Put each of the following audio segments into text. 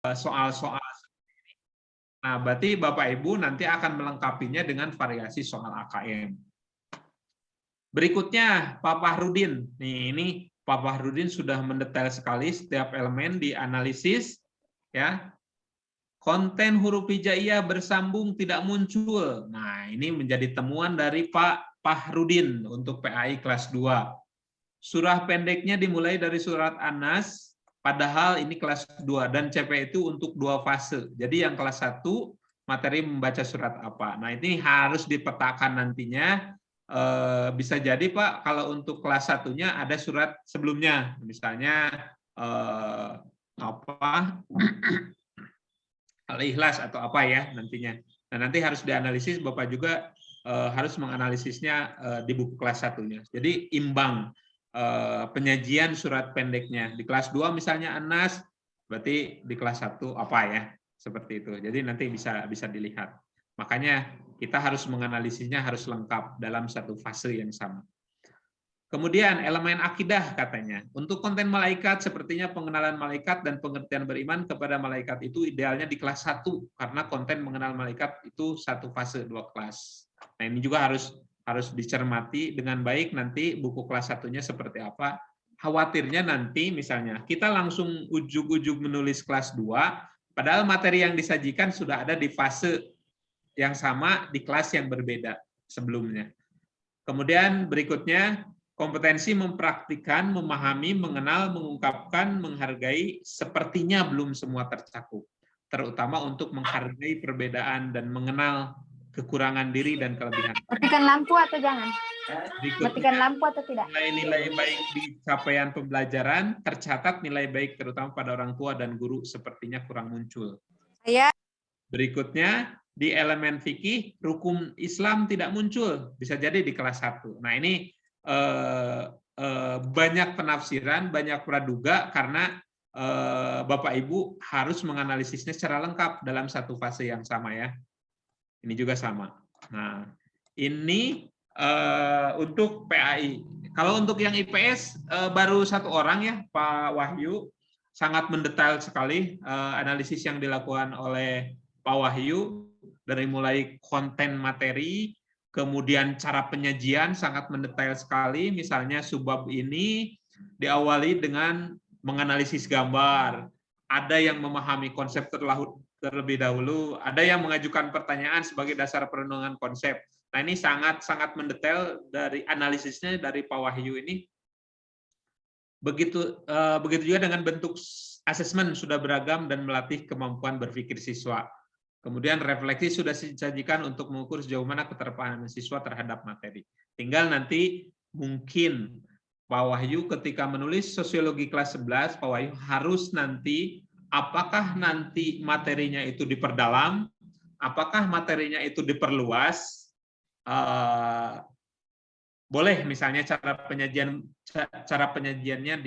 soal-soal. Nah, berarti Bapak Ibu nanti akan melengkapinya dengan variasi soal AKM. Berikutnya Pak Fahrudin. Nih, ini Pak Fahrudin sudah mendetail sekali setiap elemen dianalisis, ya. Konten huruf hijaiyah bersambung tidak muncul. Nah, ini menjadi temuan dari Pak Fahrudin untuk PAI kelas 2. Surah pendeknya dimulai dari surat An-Nas, padahal ini kelas 2 dan CP itu untuk 2 fase. Jadi yang kelas 1 materi membaca surat apa. Nah, ini harus dipetakan nantinya. Bisa jadi Pak, kalau untuk kelas 1-nya ada surat sebelumnya, misalnya apa? Al-Ikhlas atau apa ya nantinya. Nah, nanti harus dianalisis, Bapak juga harus menganalisisnya di buku kelas 1-nya. Jadi imbang penyajian surat pendeknya. Di kelas 2 misalnya An-Nas, berarti di kelas 1 apa ya? Seperti itu. Jadi nanti bisa dilihat. Makanya kita harus menganalisisnya harus lengkap dalam satu fase yang sama. Kemudian elemen akidah katanya. Untuk konten malaikat sepertinya pengenalan malaikat dan pengertian beriman kepada malaikat itu idealnya di kelas 1 karena konten mengenal malaikat itu satu fase 2 kelas. Nah, ini juga harus dicermati dengan baik nanti buku kelas 1-nya seperti apa. Khawatirnya nanti misalnya kita langsung ujug-ujug menulis kelas 2 padahal materi yang disajikan sudah ada di fase yang sama di kelas yang berbeda sebelumnya. Kemudian berikutnya kompetensi mempraktikkan, memahami, mengenal, mengungkapkan, menghargai, sepertinya belum semua tercakup. Terutama untuk menghargai perbedaan dan mengenal kekurangan diri dan kelebihan. Matikan lampu atau jangan? Matikan lampu atau tidak? Nilai-nilai baik di capaian pembelajaran, tercatat nilai baik terutama pada orang tua dan guru sepertinya kurang muncul. Berikutnya, di elemen fikih, rukun Islam tidak muncul. Bisa jadi di kelas 1. Nah, ini banyak penafsiran, banyak praduga karena Bapak Ibu harus menganalisisnya secara lengkap dalam satu fase yang sama ya. Ini juga sama. Nah, ini untuk PAI. Kalau untuk yang IPS baru 1 orang ya, Pak Wahyu, sangat mendetail sekali analisis yang dilakukan oleh Pak Wahyu dari mulai konten materi, kemudian cara penyajian sangat mendetail sekali. Misalnya subbab ini diawali dengan menganalisis gambar. Ada yang memahami konsep terlebih dahulu, ada yang mengajukan pertanyaan sebagai dasar perenungan konsep. Nah, ini sangat mendetail dari analisisnya dari Pak Wahyu ini. Begitu juga dengan bentuk asesmen sudah beragam dan melatih kemampuan berpikir siswa. Kemudian refleksi sudah disajikan untuk mengukur sejauh mana keterpahaman siswa terhadap materi. Tinggal nanti mungkin Pak Wahyu ketika menulis sosiologi kelas 11, Pak Wahyu harus nanti apakah nanti materinya itu diperdalam, apakah materinya itu diperluas, boleh misalnya cara penyajiannya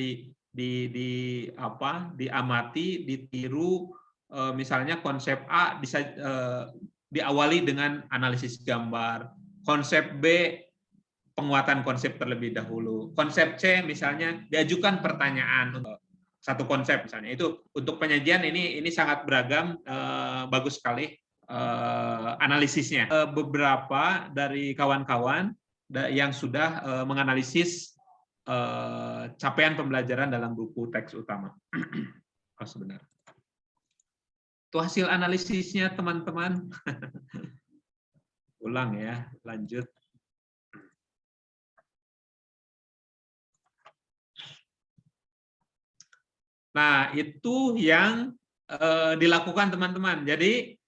diamati, ditiru. Misalnya konsep A bisa diawali dengan analisis gambar, konsep B penguatan konsep terlebih dahulu, konsep C misalnya diajukan pertanyaan untuk satu konsep misalnya. Itu untuk penyajian ini sangat beragam, bagus sekali analisisnya. Beberapa dari kawan-kawan yang sudah menganalisis capaian pembelajaran dalam buku teks utama. Oh, sebentar. Itu hasil analisisnya, teman-teman. Ulang ya, lanjut. Nah, itu yang dilakukan teman-teman. Jadi,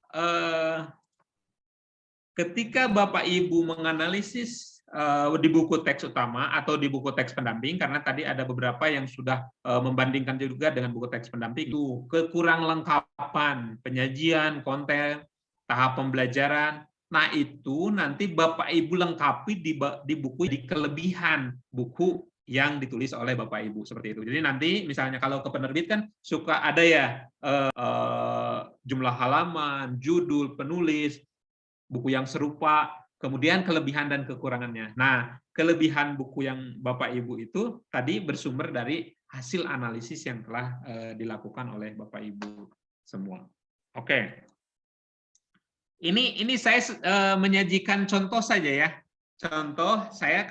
ketika Bapak Ibu menganalisis di buku teks utama atau di buku teks pendamping, karena tadi ada beberapa yang sudah membandingkan juga dengan buku teks pendamping, itu kekurang lengkapan penyajian, konten, tahap pembelajaran. Nah, itu nanti Bapak Ibu lengkapi di buku, di kelebihan buku yang ditulis oleh Bapak Ibu seperti itu. Jadi nanti misalnya kalau ke penerbit kan suka ada ya jumlah halaman, judul, penulis, buku yang serupa, kemudian kelebihan dan kekurangannya. Nah, kelebihan buku yang Bapak Ibu itu tadi bersumber dari hasil analisis yang telah dilakukan oleh Bapak Ibu. semua. Oke. Ini saya menyajikan contoh saja ya. Contoh saya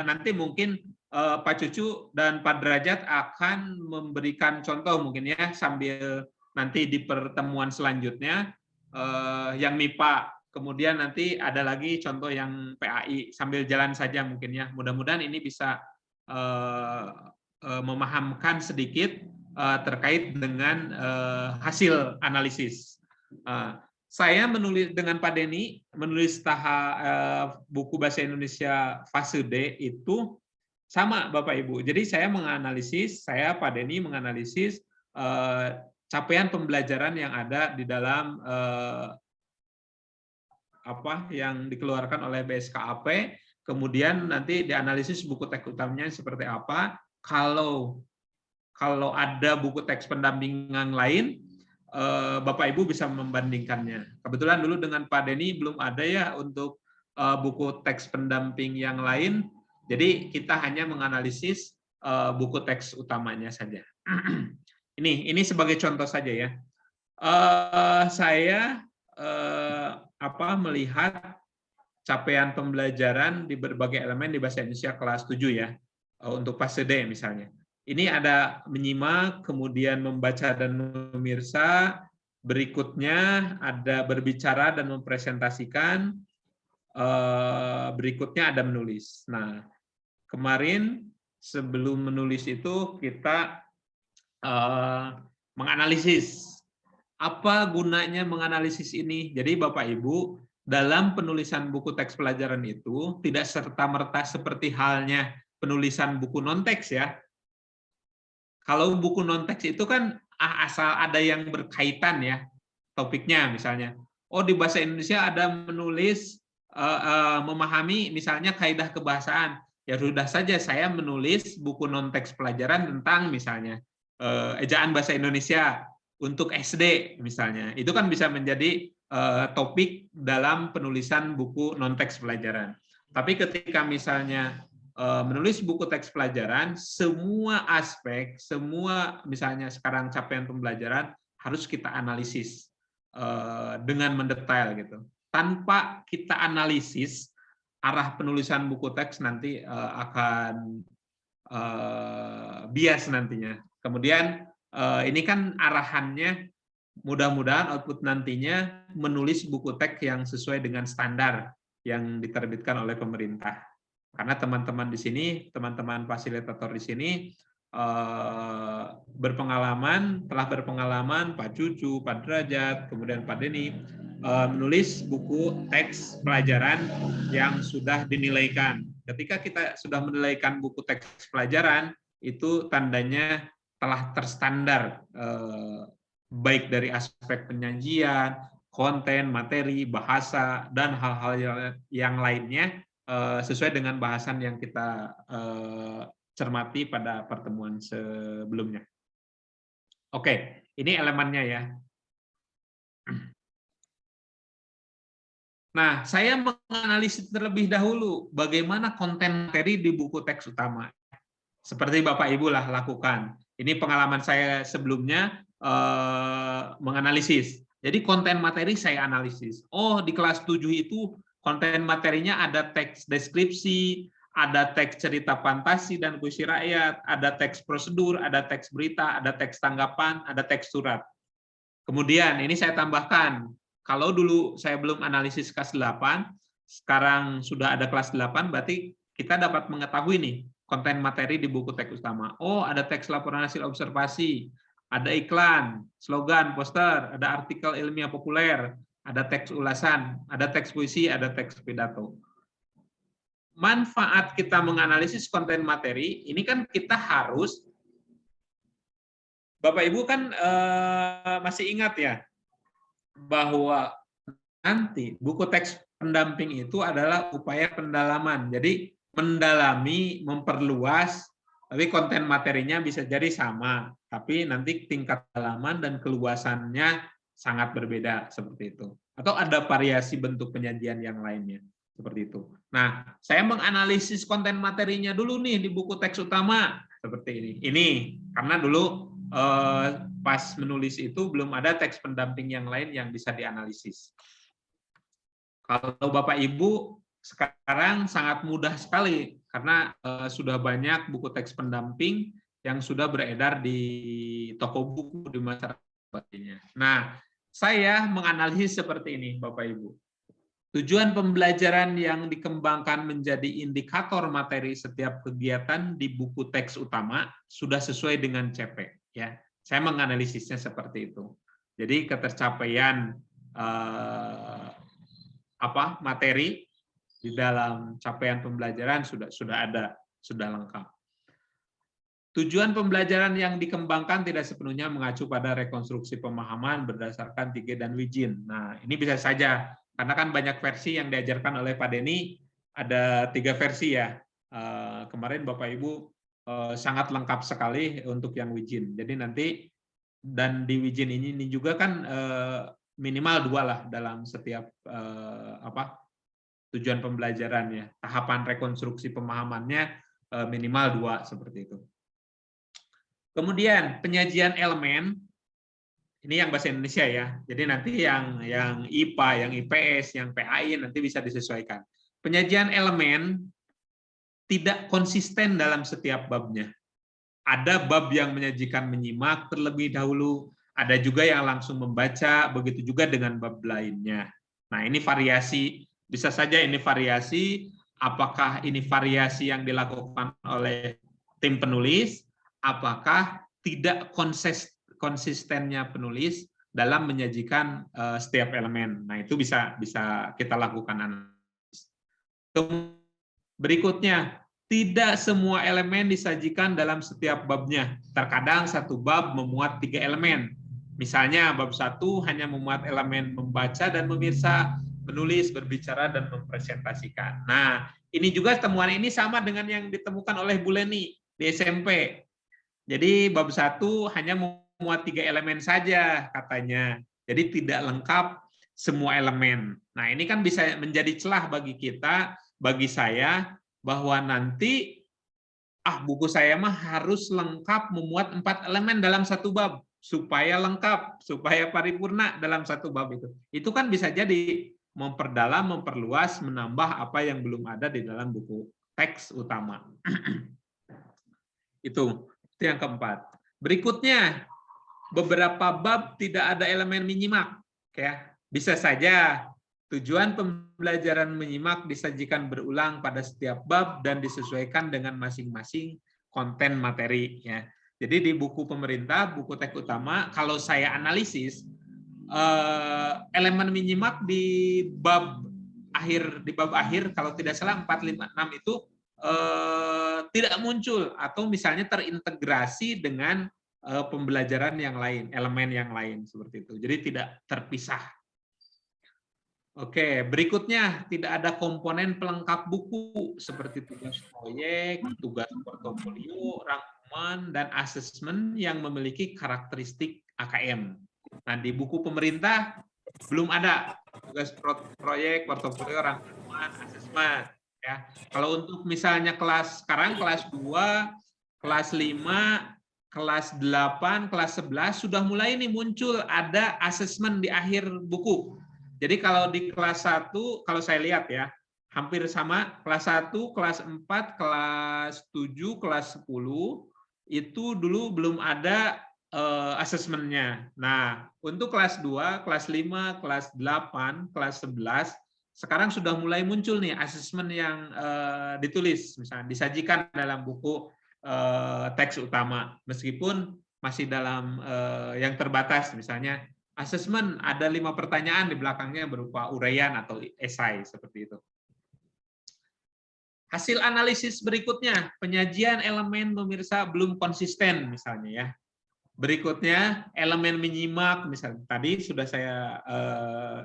nanti mungkin Pak Cucu dan Pak Derajat akan memberikan contoh mungkin ya sambil nanti di pertemuan selanjutnya yang MIPA. Kemudian nanti ada lagi contoh yang PAI sambil jalan saja mungkin ya. Mudah-mudahan ini bisa memahamkan sedikit terkait dengan hasil analisis. Saya menulis dengan Pak Denny menulis buku bahasa Indonesia fase D itu sama Bapak Ibu. Jadi saya menganalisis, saya Pak Denny menganalisis capaian pembelajaran yang ada di dalam apa yang dikeluarkan oleh BSKAP, kemudian nanti dianalisis buku teks utamanya seperti apa. Kalau ada buku teks pendampingan lain, Bapak Ibu bisa membandingkannya. Kebetulan dulu dengan Pak Denny belum ada ya untuk buku teks pendamping yang lain, jadi kita hanya menganalisis buku teks utamanya saja. Ini sebagai contoh saja ya. Saya melihat capaian pembelajaran di berbagai elemen di bahasa Indonesia kelas 7 ya, untuk fase D misalnya. Ini ada menyimak, kemudian membaca dan memirsa, berikutnya ada berbicara dan mempresentasikan, berikutnya ada menulis. Nah, kemarin sebelum menulis itu kita menganalisis. Apa gunanya menganalisis ini? Jadi Bapak Ibu, dalam penulisan buku teks pelajaran itu tidak serta-merta seperti halnya penulisan buku non-teks ya. Kalau buku non-teks itu kan asal ada yang berkaitan ya, topiknya misalnya. Oh, di bahasa Indonesia ada menulis, memahami misalnya kaidah kebahasaan. Ya sudah saja saya menulis buku non-teks pelajaran tentang misalnya ejaan bahasa Indonesia untuk SD misalnya. Itu kan bisa menjadi topik dalam penulisan buku non-teks pelajaran. Tapi ketika misalnya menulis buku teks pelajaran, semua aspek, semua misalnya sekarang capaian pembelajaran harus kita analisis dengan mendetail gitu. Tanpa kita analisis, arah penulisan buku teks nanti akan bias nantinya. Kemudian ini kan arahannya mudah-mudahan output nantinya menulis buku teks yang sesuai dengan standar yang diterbitkan oleh pemerintah. Karena teman-teman di sini, teman-teman fasilitator di sini telah berpengalaman, Pak Cucu, Pak Derajat, kemudian Pak Denny, menulis buku teks pelajaran yang sudah dinilaikan. Ketika kita sudah menilaikan buku teks pelajaran, itu tandanya telah terstandar, baik dari aspek penyajian, konten, materi, bahasa, dan hal-hal yang lainnya, sesuai dengan bahasan yang kita cermati pada pertemuan sebelumnya. Oke, ini elemennya ya. Nah, saya menganalisis terlebih dahulu bagaimana konten materi di buku teks utama. Seperti Bapak Ibu lah lakukan. Ini pengalaman saya sebelumnya menganalisis. Jadi konten materi saya analisis. Oh, di kelas 7 itu konten materinya ada teks deskripsi, ada teks cerita fantasi dan puisi rakyat, ada teks prosedur, ada teks berita, ada teks tanggapan, ada teks surat. Kemudian ini saya tambahkan, kalau dulu saya belum analisis kelas 8, sekarang sudah ada kelas 8, berarti kita dapat mengetahui nih konten materi di buku teks utama. Oh, ada teks laporan hasil observasi, ada iklan, slogan, poster, ada artikel ilmiah populer, ada teks ulasan, ada teks puisi, ada teks pidato. Manfaat kita menganalisis konten materi, ini kan kita harus, Bapak Ibu kan masih ingat ya, bahwa nanti buku teks pendamping itu adalah upaya pendalaman. Jadi mendalami, memperluas, tapi konten materinya bisa jadi sama, tapi nanti tingkat pendalaman dan keluasannya sangat berbeda seperti itu. Atau ada variasi bentuk penyajian yang lainnya seperti itu. Nah, saya menganalisis konten materinya dulu nih di buku teks utama seperti ini. Ini karena dulu pas menulis itu belum ada teks pendamping yang lain yang bisa dianalisis. Kalau Bapak Ibu sekarang sangat mudah sekali karena sudah banyak buku teks pendamping yang sudah beredar di toko buku di masyarakat. Nah, saya menganalisis seperti ini, Bapak Ibu. Tujuan pembelajaran yang dikembangkan menjadi indikator materi setiap kegiatan di buku teks utama sudah sesuai dengan CP. Ya, saya menganalisisnya seperti itu. Jadi ketercapaian materi di dalam capaian pembelajaran sudah ada, sudah lengkap. Tujuan pembelajaran yang dikembangkan tidak sepenuhnya mengacu pada rekonstruksi pemahaman berdasarkan Tige dan Wijin. Nah, ini bisa saja, karena kan banyak versi yang diajarkan oleh Pak Denny, ada 3 versi ya. Kemarin Bapak Ibu sangat lengkap sekali untuk yang Wijin. Jadi nanti, dan di Wijin ini juga kan minimal 2 lah dalam setiap tujuan pembelajaran ya. Tahapan rekonstruksi pemahamannya minimal 2 seperti itu. Kemudian penyajian elemen, ini yang bahasa Indonesia ya. Jadi nanti yang IPA, yang IPS, yang PAI nanti bisa disesuaikan. Penyajian elemen tidak konsisten dalam setiap babnya. Ada bab yang menyajikan menyimak terlebih dahulu, ada juga yang langsung membaca, begitu juga dengan bab lainnya. Nah, ini variasi, bisa saja ini variasi, apakah ini variasi yang dilakukan oleh tim penulis, apakah tidak konsistennya penulis dalam menyajikan setiap elemen. Nah, itu bisa kita lakukan analisis. Berikutnya, tidak semua elemen disajikan dalam setiap babnya. Terkadang satu bab memuat 3 elemen. Misalnya bab 1 hanya memuat elemen membaca dan memirsa, menulis, berbicara, dan mempresentasikan. Nah, ini juga temuan ini sama dengan yang ditemukan oleh Bu Leni di SMP. Jadi bab 1 hanya memuat 3 elemen saja katanya. Jadi tidak lengkap semua elemen. Nah, ini kan bisa menjadi celah bagi kita, bagi saya, bahwa nanti buku saya mah harus lengkap memuat 4 elemen dalam satu bab supaya lengkap, supaya paripurna dalam satu bab itu. Itu kan bisa jadi memperdalam, memperluas, menambah apa yang belum ada di dalam buku teks utama. Itu yang keempat. Berikutnya, beberapa bab tidak ada elemen menyimak. Ya, bisa saja tujuan pembelajaran menyimak disajikan berulang pada setiap bab dan disesuaikan dengan masing-masing konten materi. Ya. Jadi di buku pemerintah, buku teks utama, kalau saya analisis, elemen menyimak di bab akhir, kalau tidak salah 4, 5, 6 itu tidak muncul atau misalnya terintegrasi dengan pembelajaran yang lain, elemen yang lain seperti itu. Jadi tidak terpisah. Oke, berikutnya tidak ada komponen pelengkap buku seperti tugas proyek, tugas portofolio, rangkuman, dan asesmen yang memiliki karakteristik AKM. Nah, di buku pemerintah belum ada tugas proyek, portofolio, rangkuman, asesmen. Ya, kalau untuk misalnya sekarang kelas 2, kelas 5, kelas 8, kelas 11 sudah mulai nih muncul ada asesmen di akhir buku. Jadi kalau di kelas 1, kalau saya lihat ya, hampir sama, kelas 1, kelas 4, kelas 7, kelas 10, itu dulu belum ada asesmennya. Nah, untuk kelas 2, kelas 5, kelas 8, kelas 11, sekarang sudah mulai muncul nih asesmen yang ditulis, misalnya disajikan dalam buku teks utama, meskipun masih dalam yang terbatas, misalnya asesmen ada 5 pertanyaan di belakangnya berupa uraian atau esai seperti itu. Hasil analisis berikutnya, penyajian elemen pemirsa belum konsisten misalnya ya. Berikutnya, elemen menyimak, misalnya tadi sudah saya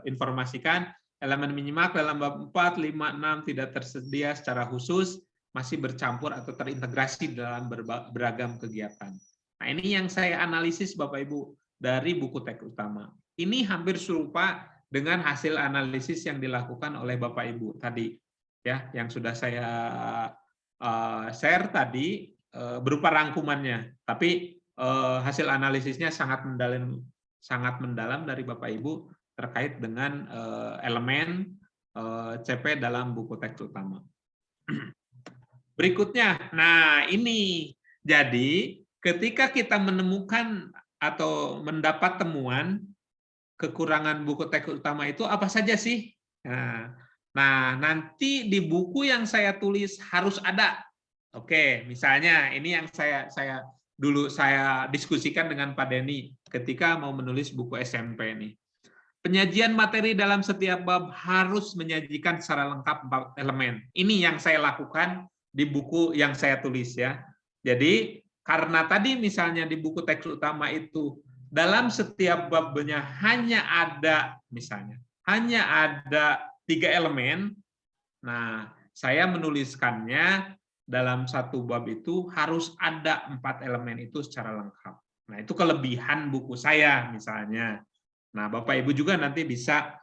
informasikan, elemen menyimak dalam bab 4, 5, 6 tidak tersedia secara khusus, masih bercampur atau terintegrasi dalam beragam kegiatan. Nah, ini yang saya analisis Bapak Ibu dari buku teks utama. Ini hampir serupa dengan hasil analisis yang dilakukan oleh Bapak Ibu tadi, ya, yang sudah saya share tadi berupa rangkumannya. Tapi hasil analisisnya sangat mendalam dari Bapak Ibu terkait dengan elemen CP dalam buku teks utama. Berikutnya, nah ini, jadi ketika kita menemukan atau mendapat temuan kekurangan buku teks utama itu apa saja sih? Nah, nanti di buku yang saya tulis harus ada. Oke, misalnya ini yang saya diskusikan dengan Pak Denny ketika mau menulis buku SMP nih. Penyajian materi dalam setiap bab harus menyajikan secara lengkap 4 elemen. Ini yang saya lakukan di buku yang saya tulis ya. Jadi karena tadi misalnya di buku teks utama itu dalam setiap babnya hanya ada 3 elemen. Nah, saya menuliskannya dalam satu bab itu harus ada 4 elemen itu secara lengkap. Nah, itu kelebihan buku saya misalnya. Nah, Bapak Ibu juga nanti bisa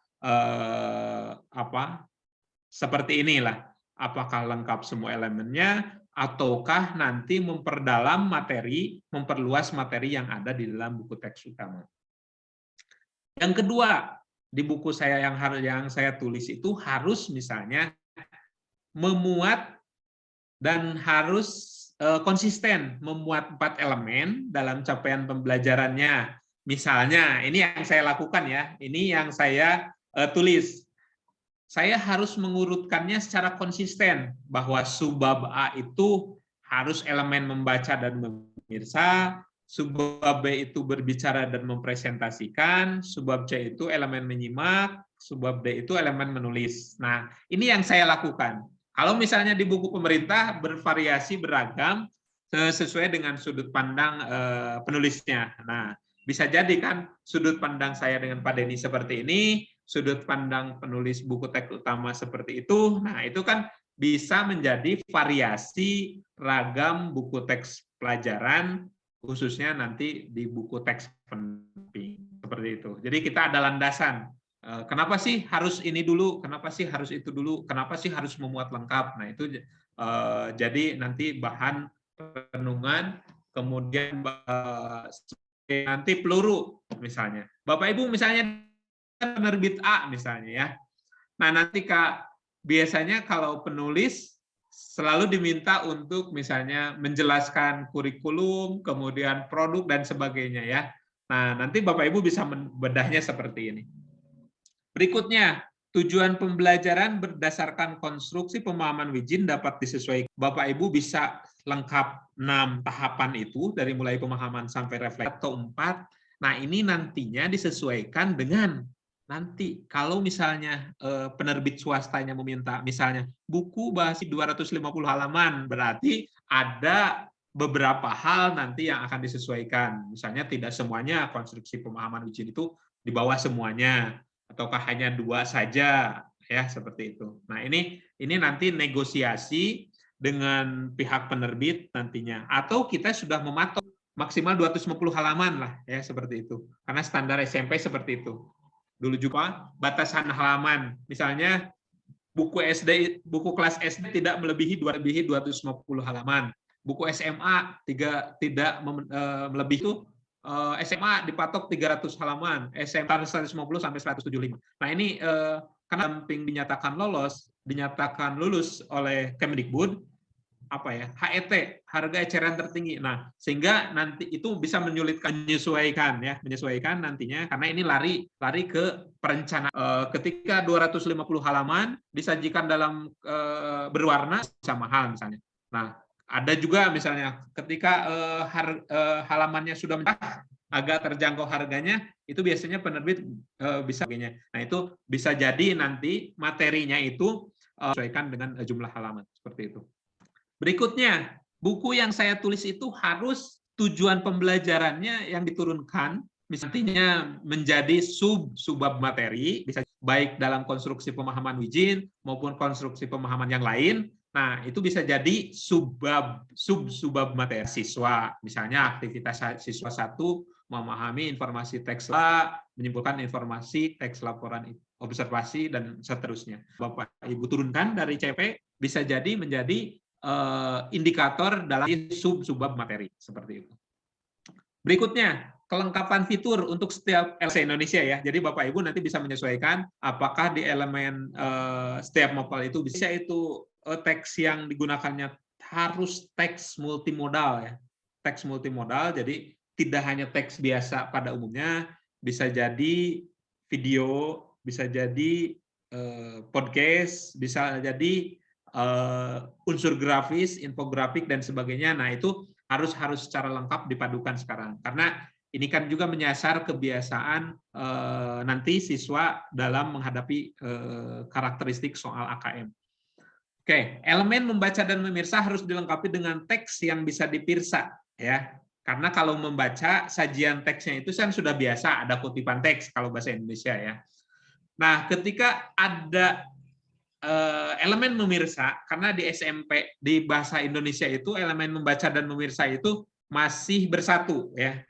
seperti inilah. Apakah lengkap semua elemennya ataukah nanti memperdalam materi, memperluas materi yang ada di dalam buku teks utama. Yang kedua, di buku saya yang saya tulis itu harus misalnya memuat dan harus konsisten memuat 4 elemen dalam capaian pembelajarannya. Misalnya, ini yang saya lakukan ya, ini yang saya tulis. Saya harus mengurutkannya secara konsisten, bahwa subbab A itu harus elemen membaca dan memirsa, subbab B itu berbicara dan mempresentasikan, subbab C itu elemen menyimak, subbab D itu elemen menulis. Nah, ini yang saya lakukan. Kalau misalnya di buku pemerintah bervariasi beragam sesuai dengan sudut pandang penulisnya. Nah, bisa jadi kan sudut pandang saya dengan Pak Denny seperti ini, sudut pandang penulis buku teks utama seperti itu. Nah, itu kan bisa menjadi variasi ragam buku teks pelajaran, khususnya nanti di buku teks pendamping seperti itu. Jadi kita ada landasan. Kenapa sih harus ini dulu? Kenapa sih harus itu dulu? Kenapa sih harus memuat lengkap? Nah, itu jadi nanti bahan renungan, kemudian nanti peluru misalnya. Bapak Ibu misalnya penerbit A misalnya ya. Nah, nanti Kak biasanya kalau penulis selalu diminta untuk misalnya menjelaskan kurikulum, kemudian produk dan sebagainya ya. Nah, nanti Bapak Ibu bisa membedahnya seperti ini. Berikutnya, tujuan pembelajaran berdasarkan konstruksi pemahaman Wijin dapat disesuaikan. Bapak Ibu bisa lengkap 6 tahapan itu, dari mulai pemahaman sampai refleksi atau 4. Nah, ini nantinya disesuaikan dengan nanti kalau misalnya penerbit swastanya meminta misalnya buku bahasa 250 halaman, berarti ada beberapa hal nanti yang akan disesuaikan. Misalnya tidak semuanya konstruksi pemahaman Wijin itu di bawah semuanya, ataukah hanya 2 saja ya, seperti itu. Nah, ini nanti negosiasi dengan pihak penerbit nantinya, atau kita sudah mematok maksimal 250 halaman lah ya, seperti itu. Karena standar SMP seperti itu. Dulu juga batasan halaman, misalnya buku kelas SD tidak melebihi 250 halaman. Buku SMA tidak melebihi itu, SMA dipatok 300 halaman, SMA 150 sampai 175. Nah, ini karena pendamping dinyatakan lulus oleh Kemdikbud, HET, harga eceran tertinggi. Nah, sehingga nanti itu bisa menyesuaikan nantinya, karena ini lari ke perencanaan. Ketika 250 halaman disajikan dalam berwarna bisa mahal misalnya. Nah, ada juga misalnya ketika halamannya sudah agak terjangkau harganya, itu biasanya penerbit bisa. Nah, itu bisa jadi nanti materinya itu sesuaikan dengan jumlah halaman seperti itu. Berikutnya, buku yang saya tulis itu harus tujuan pembelajarannya yang diturunkan, misalnya menjadi subbab materi, bisa baik dalam konstruksi pemahaman Wijin maupun konstruksi pemahaman yang lain. Nah, itu bisa jadi subbab materi siswa. Misalnya aktivitas siswa 1 memahami informasi teks, menyimpulkan informasi teks laporan observasi dan seterusnya. Bapak Ibu turunkan dari CP bisa jadi menjadi indikator dalam subbab materi seperti itu. Berikutnya, kelengkapan fitur untuk setiap bahasa Indonesia ya. Jadi Bapak Ibu nanti bisa menyesuaikan apakah di elemen setiap mapel itu bisa itu teks yang digunakannya harus teks multimodal ya. Teks multimodal, jadi tidak hanya teks biasa pada umumnya, bisa jadi video, bisa jadi podcast, bisa jadi unsur grafis, infografik dan sebagainya. Nah, itu harus secara lengkap dipadukan sekarang. Karena ini kan juga menyasar kebiasaan nanti siswa dalam menghadapi karakteristik soal AKM. Oke, elemen membaca dan memirsa harus dilengkapi dengan teks yang bisa dipirsa ya. Karena kalau membaca sajian teksnya itu kan sudah biasa ada kutipan teks kalau bahasa Indonesia ya. Nah, ketika ada elemen memirsa, karena di SMP di bahasa Indonesia itu elemen membaca dan memirsa itu masih bersatu ya.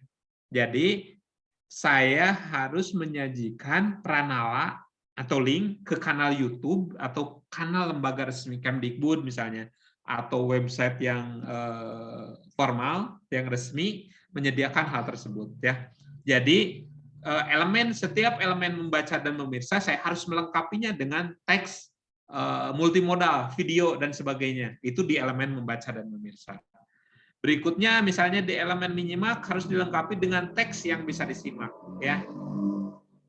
Jadi saya harus menyajikan pranala atau link ke kanal YouTube atau kanal lembaga resmi Kemdikbud misalnya, atau website yang formal yang resmi menyediakan hal tersebut ya. Jadi setiap elemen membaca dan memirsa saya harus melengkapinya dengan teks multimodal, video dan sebagainya. Itu di elemen membaca dan memirsa. Berikutnya misalnya di elemen menyimak harus dilengkapi dengan teks yang bisa disimak ya.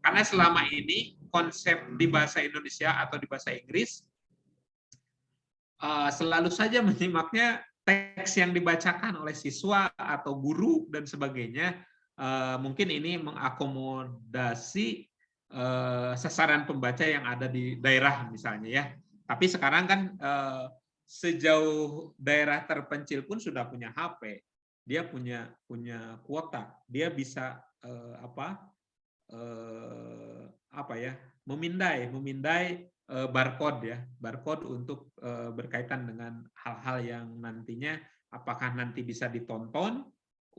Karena selama ini konsep di bahasa Indonesia atau di bahasa Inggris selalu saja menyimaknya teks yang dibacakan oleh siswa atau guru dan sebagainya. Mungkin ini mengakomodasi sasaran pembaca yang ada di daerah misalnya ya. Tapi sekarang kan sejauh daerah terpencil pun sudah punya HP, dia punya kuota, dia bisa memindai barcode ya, barcode untuk berkaitan dengan hal-hal yang nantinya apakah nanti bisa ditonton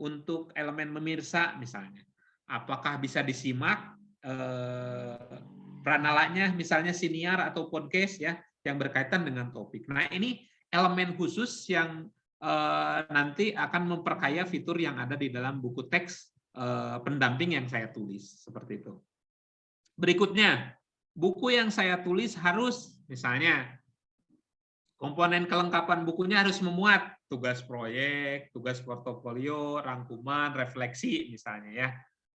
untuk elemen memirsa misalnya, apakah bisa disimak pranalanya misalnya siniar atau podcast ya yang berkaitan dengan topik. Nah, ini elemen khusus yang nanti akan memperkaya fitur yang ada di dalam buku teks pendamping yang saya tulis seperti itu. Berikutnya, buku yang saya tulis harus misalnya komponen kelengkapan bukunya harus memuat tugas proyek, tugas portofolio, rangkuman, refleksi misalnya ya.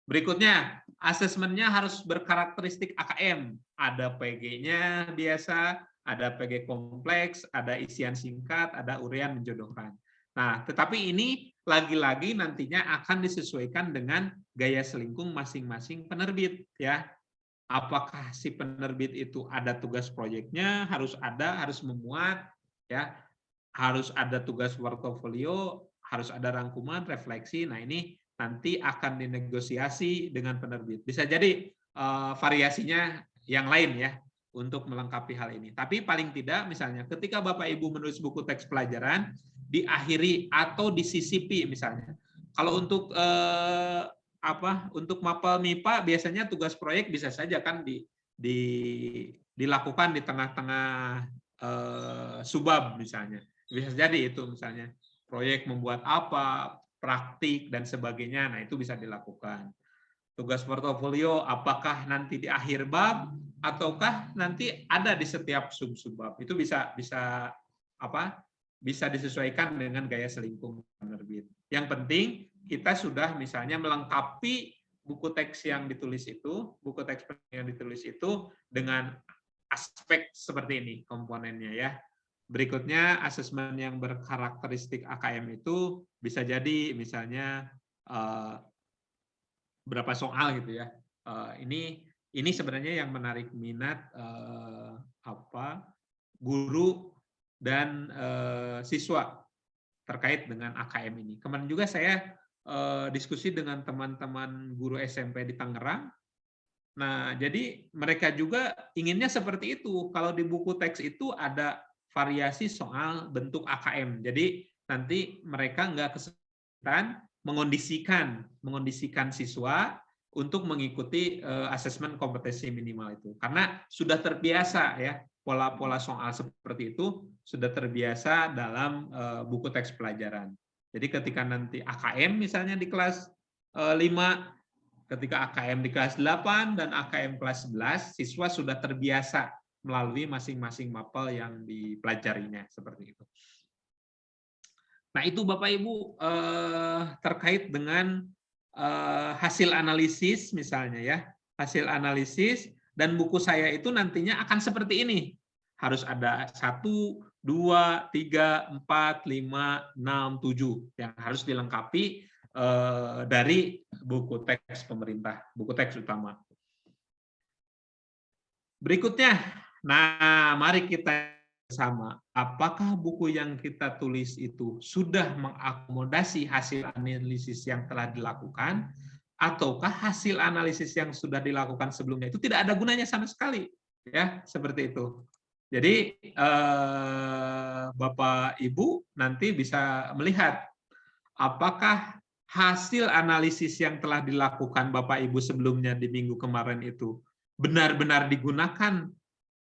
Berikutnya, asesmennya harus berkarakteristik AKM. Ada PG-nya biasa, ada PG kompleks, ada isian singkat, ada uraian menjodohkan. Nah, tetapi ini lagi-lagi nantinya akan disesuaikan dengan gaya selingkung masing-masing penerbit ya. Apakah si penerbit itu ada tugas proyeknya, harus memuat ya, harus ada tugas portofolio, harus ada rangkuman, refleksi. Nah, ini nanti akan dinegosiasi dengan penerbit. Bisa jadi variasinya yang lain ya untuk melengkapi hal ini. Tapi paling tidak misalnya ketika Bapak Ibu menulis buku teks pelajaran diakhiri atau disisipi misalnya. Kalau untuk untuk mapel MIPA biasanya tugas proyek bisa saja kan dilakukan di tengah-tengah subbab misalnya. Bisa jadi itu misalnya proyek membuat apa, praktik dan sebagainya. Nah, itu bisa dilakukan. Tugas portofolio apakah nanti di akhir bab ataukah nanti ada di setiap sub-subbab. Itu bisa disesuaikan dengan gaya selingkung penerbit. Yang penting kita sudah misalnya melengkapi buku teks yang ditulis itu dengan aspek seperti ini komponennya ya. Berikutnya asesmen yang berkarakteristik AKM itu bisa jadi misalnya berapa soal gitu ya. Ini sebenarnya yang menarik minat guru dan siswa terkait dengan AKM ini. Kemarin juga saya diskusi dengan teman-teman guru SMP di Tangerang. Nah, jadi mereka juga inginnya seperti itu. Kalau di buku teks itu ada variasi soal bentuk AKM. Jadi nanti mereka nggak kesulitan mengondisikan siswa untuk mengikuti asesmen kompetensi minimal itu. Karena sudah terbiasa ya, pola-pola soal seperti itu sudah terbiasa dalam buku teks pelajaran. Jadi ketika nanti AKM misalnya di kelas 5, ketika AKM di kelas 8 dan AKM kelas 11, siswa sudah terbiasa melalui masing-masing mapel yang dipelajarinya, seperti itu. Nah, itu Bapak Ibu terkait dengan hasil analisis misalnya ya, hasil analisis, dan buku saya itu nantinya akan seperti ini. Harus ada 1, 2, 3, 4, 5, 6, 7 yang harus dilengkapi dari buku teks pemerintah, buku teks utama. Berikutnya, nah mari kita bersama, apakah buku yang kita tulis itu sudah mengakomodasi hasil analisis yang telah dilakukan, ataukah hasil analisis yang sudah dilakukan sebelumnya itu tidak ada gunanya sama sekali, ya seperti itu. Jadi Bapak Ibu nanti bisa melihat apakah hasil analisis yang telah dilakukan Bapak Ibu sebelumnya di minggu kemarin itu benar-benar digunakan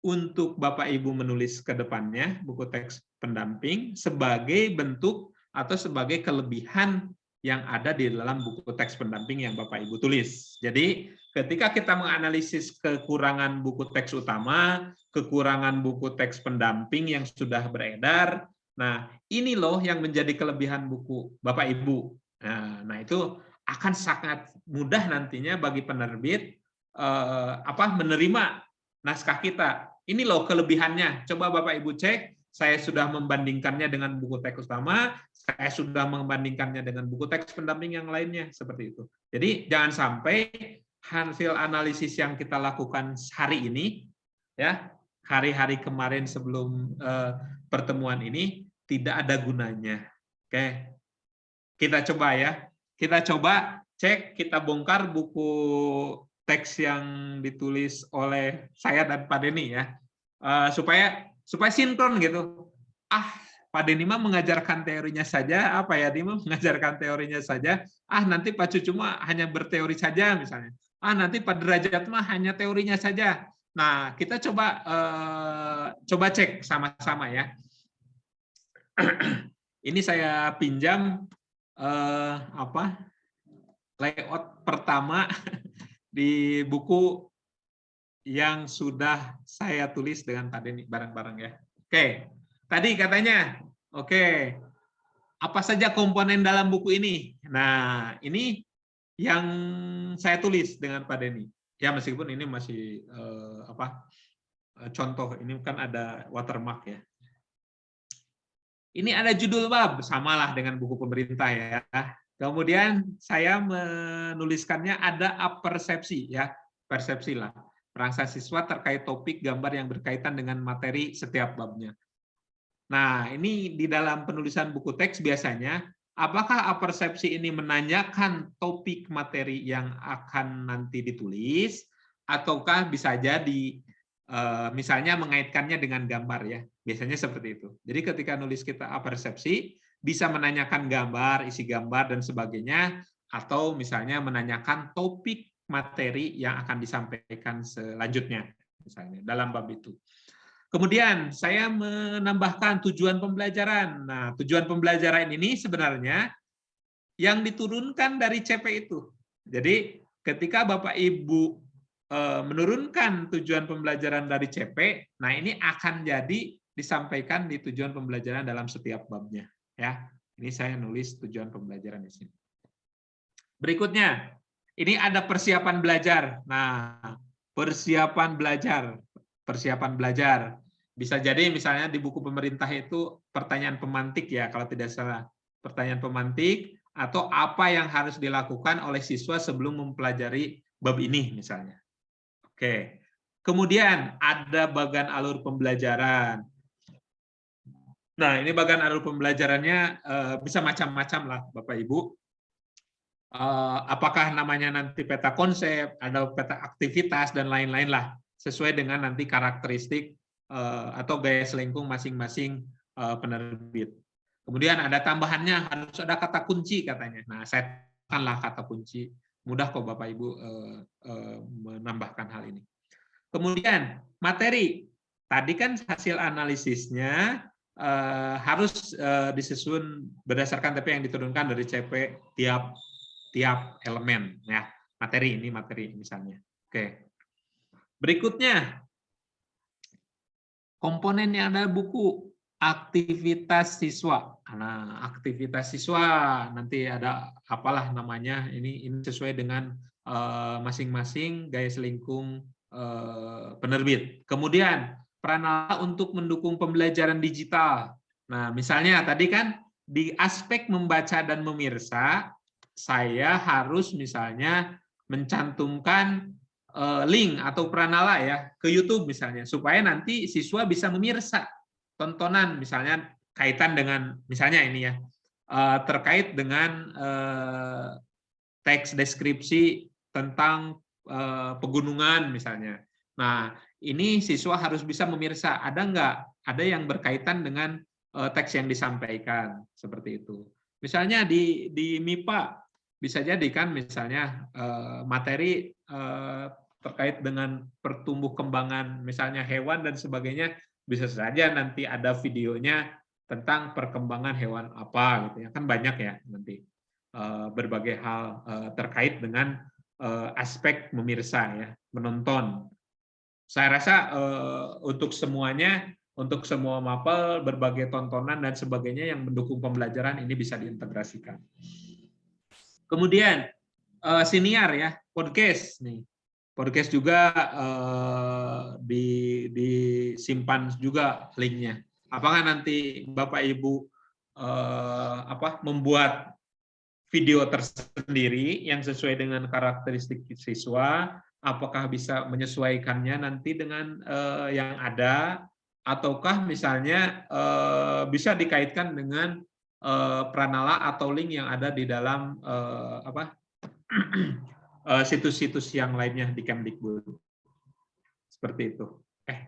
untuk Bapak Ibu menulis ke depannya buku teks pendamping sebagai bentuk atau sebagai kelebihan yang ada di dalam buku teks pendamping yang Bapak Ibu tulis. Jadi ketika kita menganalisis kekurangan buku teks utama, kekurangan buku teks pendamping yang sudah beredar, nah ini loh yang menjadi kelebihan buku Bapak Ibu. Nah itu akan sangat mudah nantinya bagi penerbit menerima naskah kita. Ini loh kelebihannya. Coba Bapak Ibu cek. Saya sudah membandingkannya dengan buku teks utama, saya sudah membandingkannya dengan buku teks pendamping yang lainnya, seperti itu. Jadi jangan sampai hasil analisis yang kita lakukan hari ini, ya hari-hari kemarin sebelum pertemuan ini tidak ada gunanya. Oke, kita coba ya. Kita coba cek, kita bongkar buku teks yang ditulis oleh saya dan Pak Denny ya, supaya sinkron gitu. Pak Denny mah mengajarkan teorinya saja, apa ya Denny mengajarkan teorinya saja. Nanti Pak Cucu mah hanya berteori saja misalnya. Nanti Pak Derajat mah hanya teorinya saja. Nah, kita coba cek sama-sama ya. Ini saya pinjam layout pertama di buku yang sudah saya tulis dengan Pak Denny bareng-bareng ya. Oke, tadi katanya, oke, apa saja komponen dalam buku ini? Nah, ini yang saya tulis dengan Pak Denny. Ya meskipun ini masih contoh, ini kan ada watermark ya. Ini ada judul bab, samalah dengan buku pemerintah ya. Kemudian saya menuliskannya ada apersepsi ya, persepsi lah. Perangsa siswa terkait topik gambar yang berkaitan dengan materi setiap babnya. Nah, ini di dalam penulisan buku teks biasanya, apakah apersepsi ini menanyakan topik materi yang akan nanti ditulis, ataukah bisa jadi misalnya mengaitkannya dengan gambar ya, biasanya seperti itu. Jadi ketika nulis kita apersepsi, bisa menanyakan gambar, isi gambar, dan sebagainya, atau misalnya menanyakan topik materi yang akan disampaikan selanjutnya, misalnya dalam bab itu. Kemudian saya menambahkan tujuan pembelajaran. Nah, tujuan pembelajaran ini sebenarnya yang diturunkan dari CP itu. Jadi ketika Bapak Ibu menurunkan tujuan pembelajaran dari CP, nah ini akan jadi disampaikan di tujuan pembelajaran dalam setiap babnya. Ya, ini saya nulis tujuan pembelajaran di sini. Berikutnya, ini ada persiapan belajar. Nah, persiapan belajar. Bisa jadi misalnya di buku pemerintah itu pertanyaan pemantik ya, kalau tidak salah. Pertanyaan pemantik atau apa yang harus dilakukan oleh siswa sebelum mempelajari bab ini misalnya. Oke. Kemudian ada bagan alur pembelajaran. Nah, ini bagan alur pembelajarannya bisa macam-macam lah, Bapak Ibu. Apakah namanya nanti peta konsep, ada peta aktivitas, dan lain-lain lah, sesuai dengan nanti karakteristik atau gaya selengkung masing-masing penerbit. Kemudian ada tambahannya, harus ada kata kunci katanya. Nah, saya tambahkanlah kata kunci. Mudah kok Bapak Ibu menambahkan hal ini. Kemudian materi. Tadi kan hasil analisisnya harus disusun berdasarkan TP yang diturunkan dari CP tiap tiap elemen ya. Materi misalnya. Oke. Berikutnya komponen yang ada buku aktivitas siswa. Nah, aktivitas siswa nanti ada apalah namanya. Ini sesuai dengan masing-masing gaya selingkung penerbit. Kemudian Pranala untuk mendukung pembelajaran digital. Nah, misalnya tadi kan di aspek membaca dan memirsa, saya harus misalnya mencantumkan link atau Pranala ya ke YouTube misalnya, supaya nanti siswa bisa memirsa tontonan misalnya kaitan dengan misalnya ini ya, terkait dengan teks deskripsi tentang pegunungan misalnya. Nah, ini siswa harus bisa memirsa, ada yang berkaitan dengan teks yang disampaikan seperti itu. Misalnya di MIPA bisa jadi kan misalnya materi terkait dengan pertumbuh kembangan misalnya hewan dan sebagainya, bisa saja nanti ada videonya tentang perkembangan hewan apa gitu ya, kan banyak ya nanti berbagai hal terkait dengan aspek memirsa ya, menonton. Saya rasa untuk semuanya, untuk semua mapel, berbagai tontonan dan sebagainya yang mendukung pembelajaran ini bisa diintegrasikan. Kemudian siniar ya, podcast nih. Podcast juga disimpan juga linknya. Apakah nanti Bapak Ibu membuat video tersendiri yang sesuai dengan karakteristik siswa? Apakah bisa menyesuaikannya nanti dengan yang ada? Ataukah misalnya bisa dikaitkan dengan Pranala atau link yang ada di dalam situs-situs yang lainnya di Kemdikbud. Seperti itu.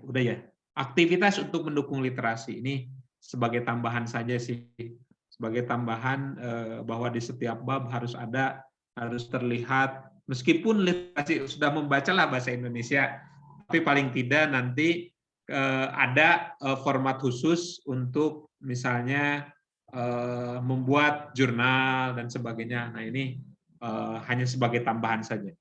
Udah ya. Aktivitas untuk mendukung literasi ini sebagai tambahan saja sih. Sebagai tambahan bahwa di setiap bab harus terlihat, meskipun literasi sudah membacalah bahasa Indonesia, tapi paling tidak nanti ada format khusus untuk misalnya membuat jurnal dan sebagainya. Nah, ini hanya sebagai tambahan saja.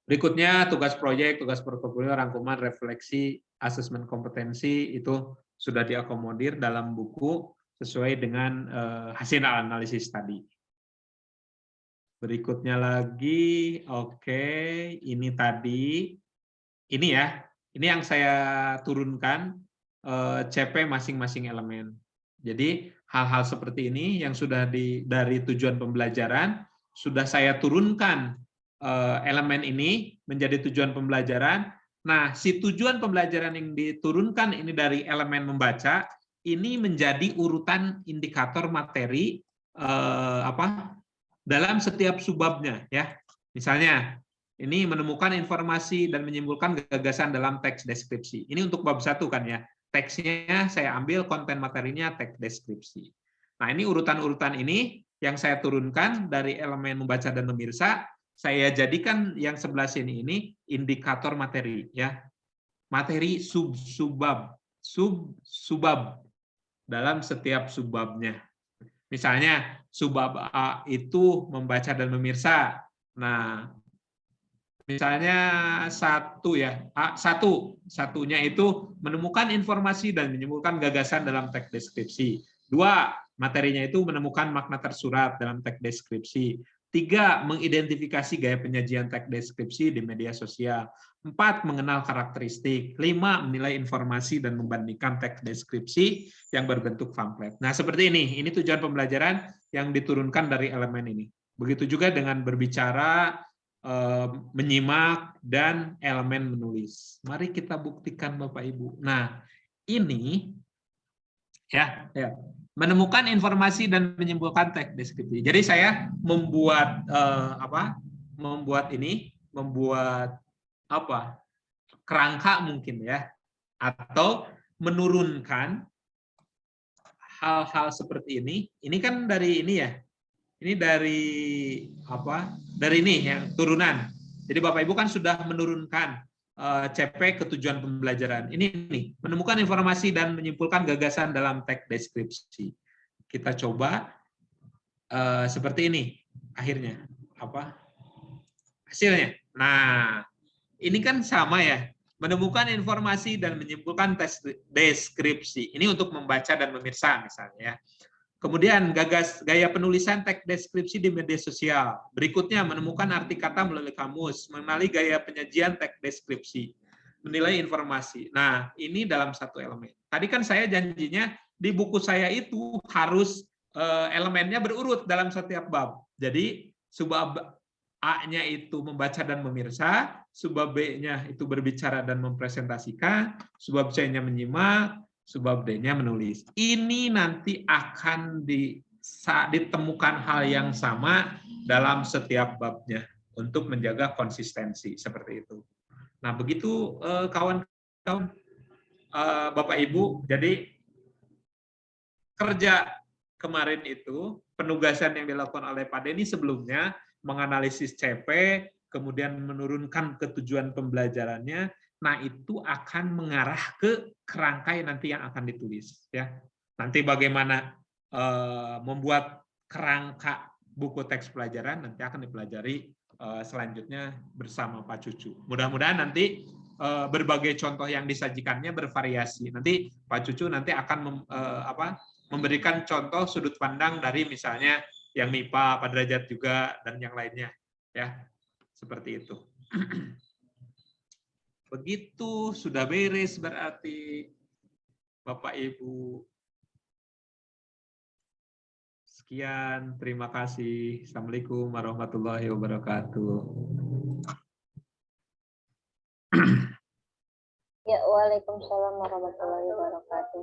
Berikutnya tugas proyek, tugas portofolio, rangkuman, refleksi, asesmen kompetensi itu sudah diakomodir dalam buku sesuai dengan hasil analisis tadi. Berikutnya lagi, oke, ini tadi, ini ya, ini yang saya turunkan CP masing-masing elemen. Jadi hal-hal seperti ini yang sudah dari tujuan pembelajaran sudah saya turunkan elemen ini menjadi tujuan pembelajaran. Nah, si tujuan pembelajaran yang diturunkan ini dari elemen membaca ini menjadi urutan indikator materi dalam setiap subbabnya ya. Misalnya ini menemukan informasi dan menyimpulkan gagasan dalam teks deskripsi. Ini untuk bab 1 kan ya. Teksnya saya ambil, konten materinya teks deskripsi. Nah, ini urutan-urutan ini yang saya turunkan dari elemen membaca dan memirsa, saya jadikan yang sebelah sini ini indikator materi ya. Materi subbab dalam setiap subbabnya. Misalnya subbab A itu membaca dan memirsa. Nah, misalnya satunya itu menemukan informasi dan menyimpulkan gagasan dalam teks deskripsi. 2, materinya itu menemukan makna tersurat dalam teks deskripsi. 3, mengidentifikasi gaya penyajian teks deskripsi di media sosial. 4, mengenal karakteristik. 5, menilai informasi dan membandingkan teks deskripsi yang berbentuk pamflet. Nah, seperti ini. Ini tujuan pembelajaran yang diturunkan dari elemen ini. Begitu juga dengan berbicara, menyimak, dan elemen menulis. Mari kita buktikan Bapak Ibu. Nah, ini ya menemukan informasi dan menyimpulkan teks deskripsi. Jadi saya membuat kerangka mungkin ya, atau menurunkan hal-hal seperti ini. Ini kan dari ini ya. Ini dari Dari ini yang turunan. Jadi Bapak Ibu kan sudah menurunkan CP ke tujuan pembelajaran. Ini nih, menemukan informasi dan menyimpulkan gagasan dalam teks deskripsi. Kita coba seperti ini. akhirnya apa hasilnya. Nah, ini kan sama ya, menemukan informasi dan menyimpulkan tes deskripsi. Ini untuk membaca dan memirsa misalnya ya. Kemudian gagas gaya penulisan teks deskripsi di media sosial. Berikutnya menemukan arti kata melalui kamus, mengenali gaya penyajian teks deskripsi, menilai informasi. Nah, ini dalam satu elemen. Tadi kan saya janjinya di buku saya itu harus elemennya berurut dalam setiap bab. Jadi subbab A-nya itu membaca dan memirsa, subbab B-nya itu berbicara dan mempresentasikan, subbab C-nya menyimak, subbab D-nya menulis. Ini nanti akan ditemukan hal yang sama dalam setiap babnya untuk menjaga konsistensi seperti itu. Nah, begitu kawan-kawan, Bapak Ibu, jadi kerja kemarin itu penugasan yang dilakukan oleh Pak Denny sebelumnya menganalisis CP, kemudian menurunkan ketujuan pembelajarannya. Nah, itu akan mengarah ke kerangkai nanti yang akan ditulis ya. Nanti bagaimana membuat kerangka buku teks pelajaran nanti akan dipelajari selanjutnya bersama Pak Cucu. Mudah-mudahan nanti berbagai contoh yang disajikannya bervariasi. Nanti Pak Cucu nanti akan memberikan contoh sudut pandang dari misalnya yang MIPA, Pak Derajat juga, dan yang lainnya. Ya, seperti itu. Begitu, sudah beres berarti, Bapak Ibu. Sekian, terima kasih. Assalamualaikum warahmatullahi wabarakatuh. Ya, waalaikumsalam warahmatullahi wabarakatuh.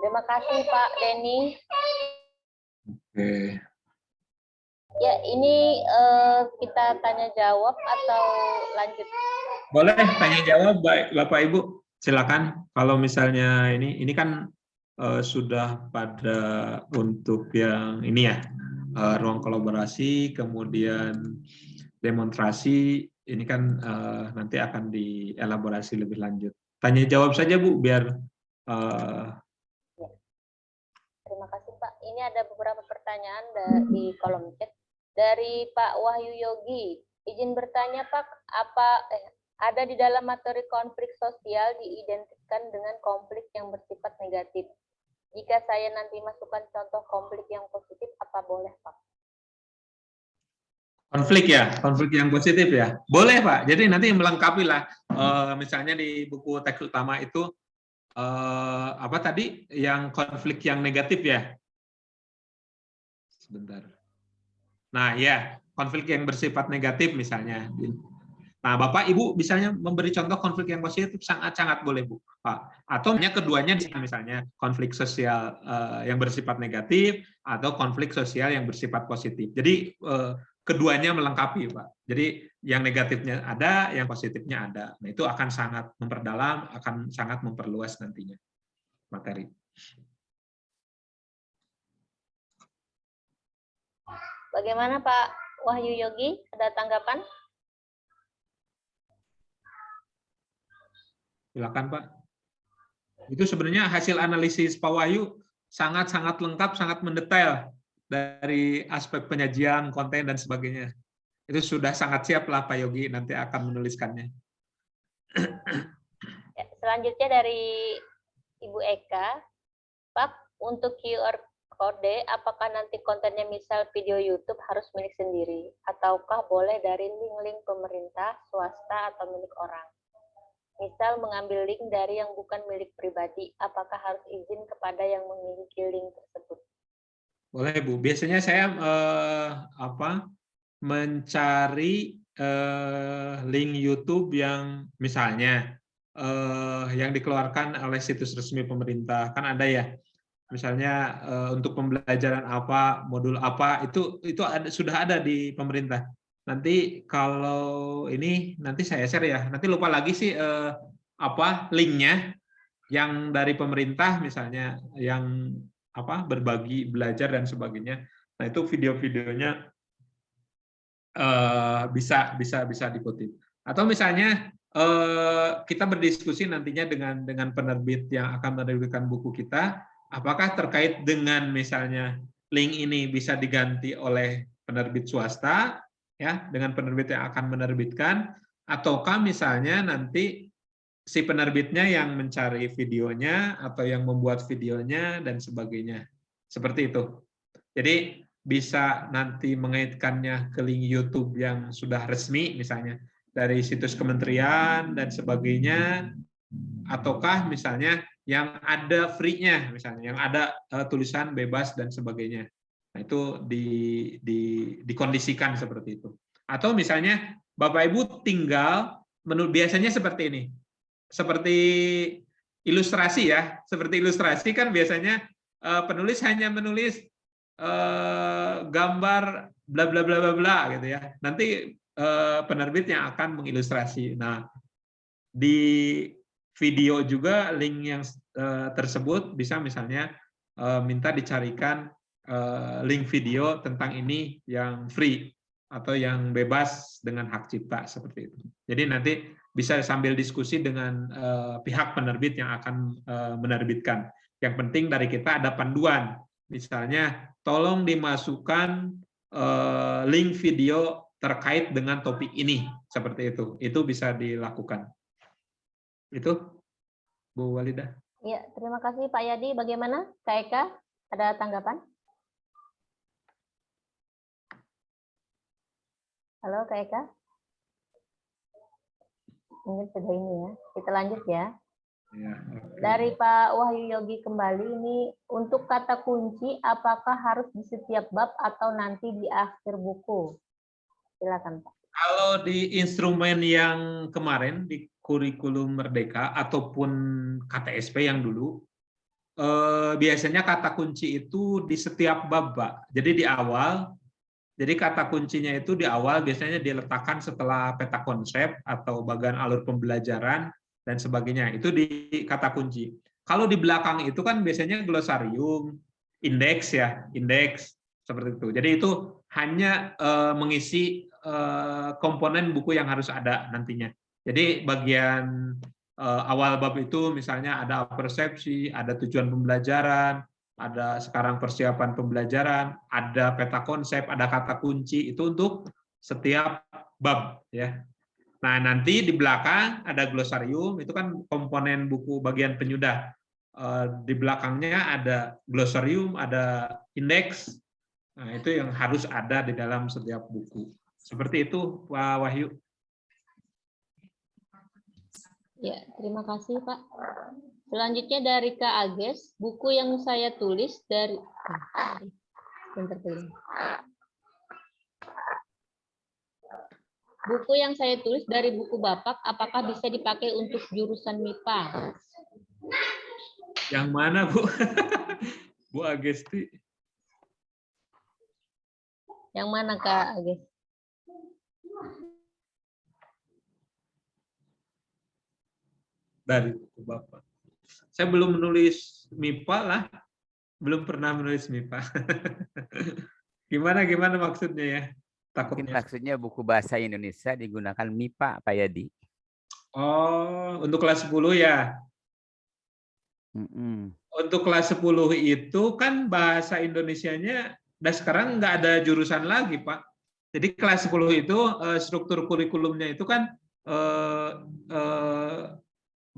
Terima kasih Pak Denny. Oke. Ya, ini kita tanya jawab atau lanjut? Boleh tanya jawab, baik Bapak Ibu. Silakan. Kalau misalnya ini kan sudah pada untuk yang ini ya, ruang kolaborasi, kemudian demonstrasi. Ini kan nanti akan dielaborasi lebih lanjut. Tanya jawab saja Bu, biar. Terima kasih Pak. Ini ada beberapa pertanyaan di kolom chat. Dari Pak Wahyu Yogi, izin bertanya Pak, ada di dalam materi konflik sosial diidentikan dengan konflik yang bersifat negatif. Jika saya nanti masukkan contoh konflik yang positif, apa boleh Pak? Konflik ya, konflik yang positif ya, boleh Pak. Jadi nanti melengkapi lah, misalnya di buku teks utama itu apa tadi yang konflik yang negatif ya. Sebentar. Nah, ya, konflik yang bersifat negatif misalnya. Nah, Bapak Ibu misalnya memberi contoh konflik yang positif sangat-sangat boleh, Bu. Pak. Atau keduanya misalnya konflik sosial yang bersifat negatif atau konflik sosial yang bersifat positif. Jadi keduanya melengkapi, Pak. Jadi yang negatifnya ada, yang positifnya ada. Nah, itu akan sangat memperdalam, akan sangat memperluas nantinya materi. Bagaimana Pak Wahyu Yogi? Ada tanggapan? Silakan Pak. Itu sebenarnya hasil analisis Pak Wahyu sangat-sangat lengkap, sangat mendetail dari aspek penyajian, konten, dan sebagainya. Itu sudah sangat siap lah Pak Yogi nanti akan menuliskannya. Ya, selanjutnya dari Ibu Eka, Pak, untuk QR kode, apakah nanti kontennya misal video YouTube harus milik sendiri, ataukah boleh dari link-link pemerintah, swasta, atau milik orang? Misal mengambil link dari yang bukan milik pribadi, apakah harus izin kepada yang memiliki link tersebut? Boleh Bu. Biasanya saya mencari link YouTube yang misalnya yang dikeluarkan oleh situs resmi pemerintah, kan ada ya. Misalnya untuk pembelajaran apa, modul apa, itu sudah ada di pemerintah. Nanti kalau ini nanti saya share ya. Nanti lupa lagi sih linknya yang dari pemerintah misalnya yang berbagi belajar dan sebagainya. Nah itu video-videonya bisa dikutip. Atau misalnya kita berdiskusi nantinya dengan penerbit yang akan menerbitkan buku kita. Apakah terkait dengan misalnya link ini bisa diganti oleh penerbit swasta, ya, dengan penerbit yang akan menerbitkan, ataukah misalnya nanti si penerbitnya yang mencari videonya atau yang membuat videonya dan sebagainya. Seperti itu. Jadi bisa nanti mengaitkannya ke link YouTube yang sudah resmi misalnya dari situs kementerian dan sebagainya, ataukah misalnya yang ada free-nya misalnya, yang ada tulisan bebas dan sebagainya. Nah, itu dikondisikan seperti itu. Atau misalnya Bapak Ibu tinggal biasanya seperti ini. Seperti ilustrasi ya, seperti ilustrasi kan biasanya penulis hanya menulis gambar bla bla bla bla bla gitu ya. Nanti penerbit yang akan mengilustrasi. Nah, di video juga link yang tersebut bisa misalnya minta dicarikan link video tentang ini yang free atau yang bebas dengan hak cipta seperti itu. Jadi nanti bisa sambil diskusi dengan pihak penerbit yang akan menerbitkan. Yang penting dari kita ada panduan. Misalnya, tolong dimasukkan link video terkait dengan topik ini, seperti itu. Itu bisa dilakukan. Itu, Bu Walidah. Ya, terima kasih Pak Yadi. Bagaimana, Kak Eka? Ada tanggapan? Halo, Kak Eka? Mungkin sudah ini ya. Kita lanjut ya. Ya, okay. Dari Pak Wahyu Yogi kembali, ini untuk kata kunci, apakah harus di setiap bab atau nanti di akhir buku? Silakan Pak. Kalau di instrumen yang kemarin, di kurikulum Merdeka, ataupun KTSP yang dulu, biasanya kata kunci itu di setiap bab, Pak. Jadi di awal, jadi kata kuncinya itu di awal biasanya diletakkan setelah peta konsep atau bagian alur pembelajaran dan sebagainya. Itu di kata kunci. Kalau di belakang itu kan biasanya glosarium, indeks ya, indeks seperti itu. Jadi itu hanya mengisi komponen buku yang harus ada nantinya. Jadi bagian awal bab itu misalnya ada persepsi, ada tujuan pembelajaran, ada sekarang persiapan pembelajaran, ada peta konsep, ada kata kunci, itu untuk setiap bab ya. Nah, nanti di belakang ada glosarium, itu kan komponen buku bagian penyudah. Di belakangnya ada glosarium, ada indeks. Nah, itu yang harus ada di dalam setiap buku. Seperti itu, Pak Wahyu. Ya, terima kasih, Pak. Selanjutnya dari Kak Ages, buku yang saya tulis dari buku yang saya tulis dari buku Bapak, apakah bisa dipakai untuk jurusan MIPA? Yang mana, Bu? Bu Agesti. Yang mana, Kak Ages? Dari buku Bapak. Saya belum menulis MIPA lah. Belum pernah menulis MIPA. Gimana maksudnya ya? Takutnya. Mungkin maksudnya buku bahasa Indonesia digunakan MIPA, Pak Yadi. Oh, untuk kelas 10 ya? Untuk kelas 10 itu kan bahasa Indonesianya dan sekarang nggak ada jurusan lagi, Pak. Jadi kelas 10 itu struktur kurikulumnya itu kan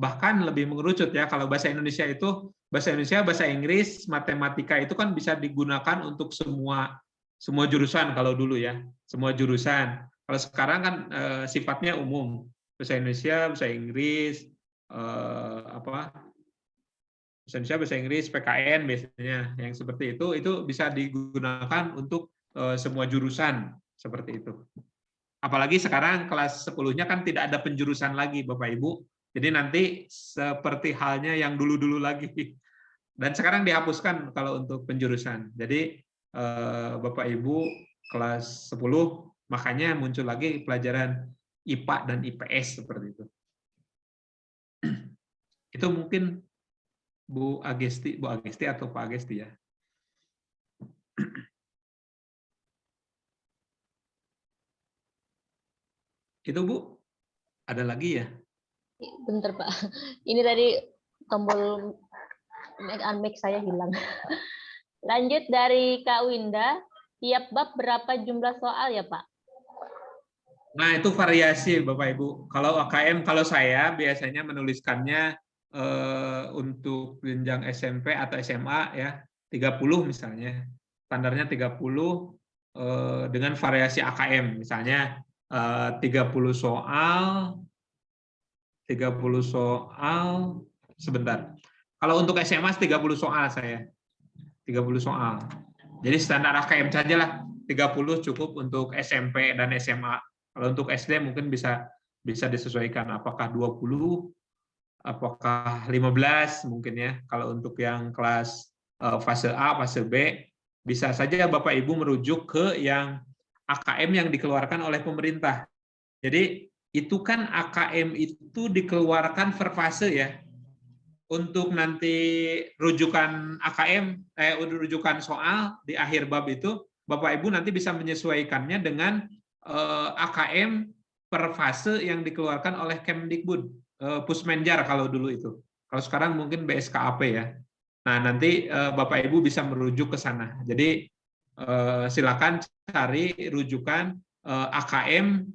bahkan lebih mengerucut ya. Kalau bahasa Indonesia itu bahasa Indonesia, bahasa Inggris, matematika itu kan bisa digunakan untuk semua jurusan kalau dulu ya, semua jurusan. Kalau sekarang kan sifatnya umum, bahasa Indonesia, bahasa Inggris, bahasa Indonesia, bahasa Inggris, PKN biasanya yang seperti itu bisa digunakan untuk semua jurusan seperti itu. Apalagi sekarang kelas 10-nya kan tidak ada penjurusan lagi, Bapak Ibu. Jadi nanti seperti halnya yang dulu-dulu lagi. Dan sekarang dihapuskan kalau untuk penjurusan. Jadi Bapak Ibu kelas 10 makanya muncul lagi pelajaran IPA dan IPS seperti itu. Itu mungkin Bu Agesti atau Pak Agesti ya. Itu Bu, ada lagi ya? Bentar Pak, ini tadi tombol unmake saya hilang. Lanjut dari Kak Winda, tiap bab berapa jumlah soal ya, Pak? Nah, itu variasi Bapak Ibu. Kalau AKM, kalau saya biasanya menuliskannya untuk jenjang SMP atau SMA ya, 30 misalnya. Standarnya 30 dengan variasi AKM. Misalnya 30 soal, 30 soal, sebentar. Kalau untuk SMA 30 soal saya. 30 soal. Jadi standar AKM saja lah. 30 cukup untuk SMP dan SMA. Kalau untuk SD mungkin bisa disesuaikan apakah 20, apakah 15 mungkin ya. Kalau untuk yang kelas fase A, fase B, bisa saja Bapak Ibu merujuk ke yang AKM yang dikeluarkan oleh pemerintah. Jadi itu kan AKM itu dikeluarkan per fase ya. Untuk nanti rujukan AKM, rujukan soal di akhir bab itu, Bapak Ibu nanti bisa menyesuaikannya dengan AKM per fase yang dikeluarkan oleh Kemdikbud, Pusmenjar kalau dulu itu. Kalau sekarang mungkin BSKAP ya. Nah, nanti Bapak Ibu bisa merujuk ke sana. Jadi silakan cari rujukan AKM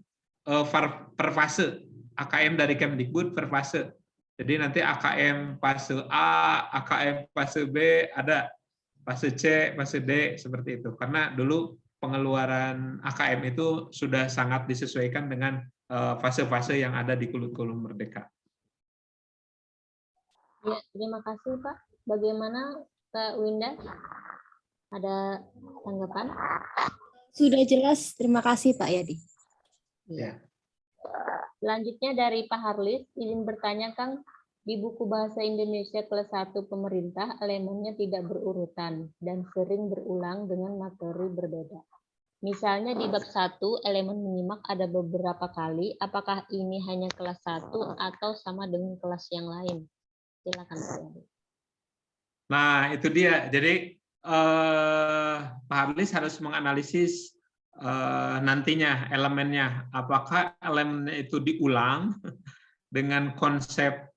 per fase, AKM dari Kemdikbud per fase. Jadi nanti AKM fase A, AKM fase B, ada fase C, fase D, seperti itu. Karena dulu pengeluaran AKM itu sudah sangat disesuaikan dengan fase-fase yang ada di kurikulum Merdeka. Ya, terima kasih Pak. Bagaimana Kak Winda? Ada tanggapan? Sudah jelas, terima kasih Pak Yadi. Ya. Selanjutnya dari Pak Harlis, izin bertanya Kang, di buku Bahasa Indonesia kelas 1 pemerintah elemennya tidak berurutan dan sering berulang dengan materi berbeda. Misalnya di bab 1 elemen menyimak ada beberapa kali, apakah ini hanya kelas 1 atau sama dengan kelas yang lain? Silakan Pak Yadi. Nah, itu dia. Jadi Pak Harlis harus menganalisis nantinya elemennya, apakah elemennya itu diulang dengan konsep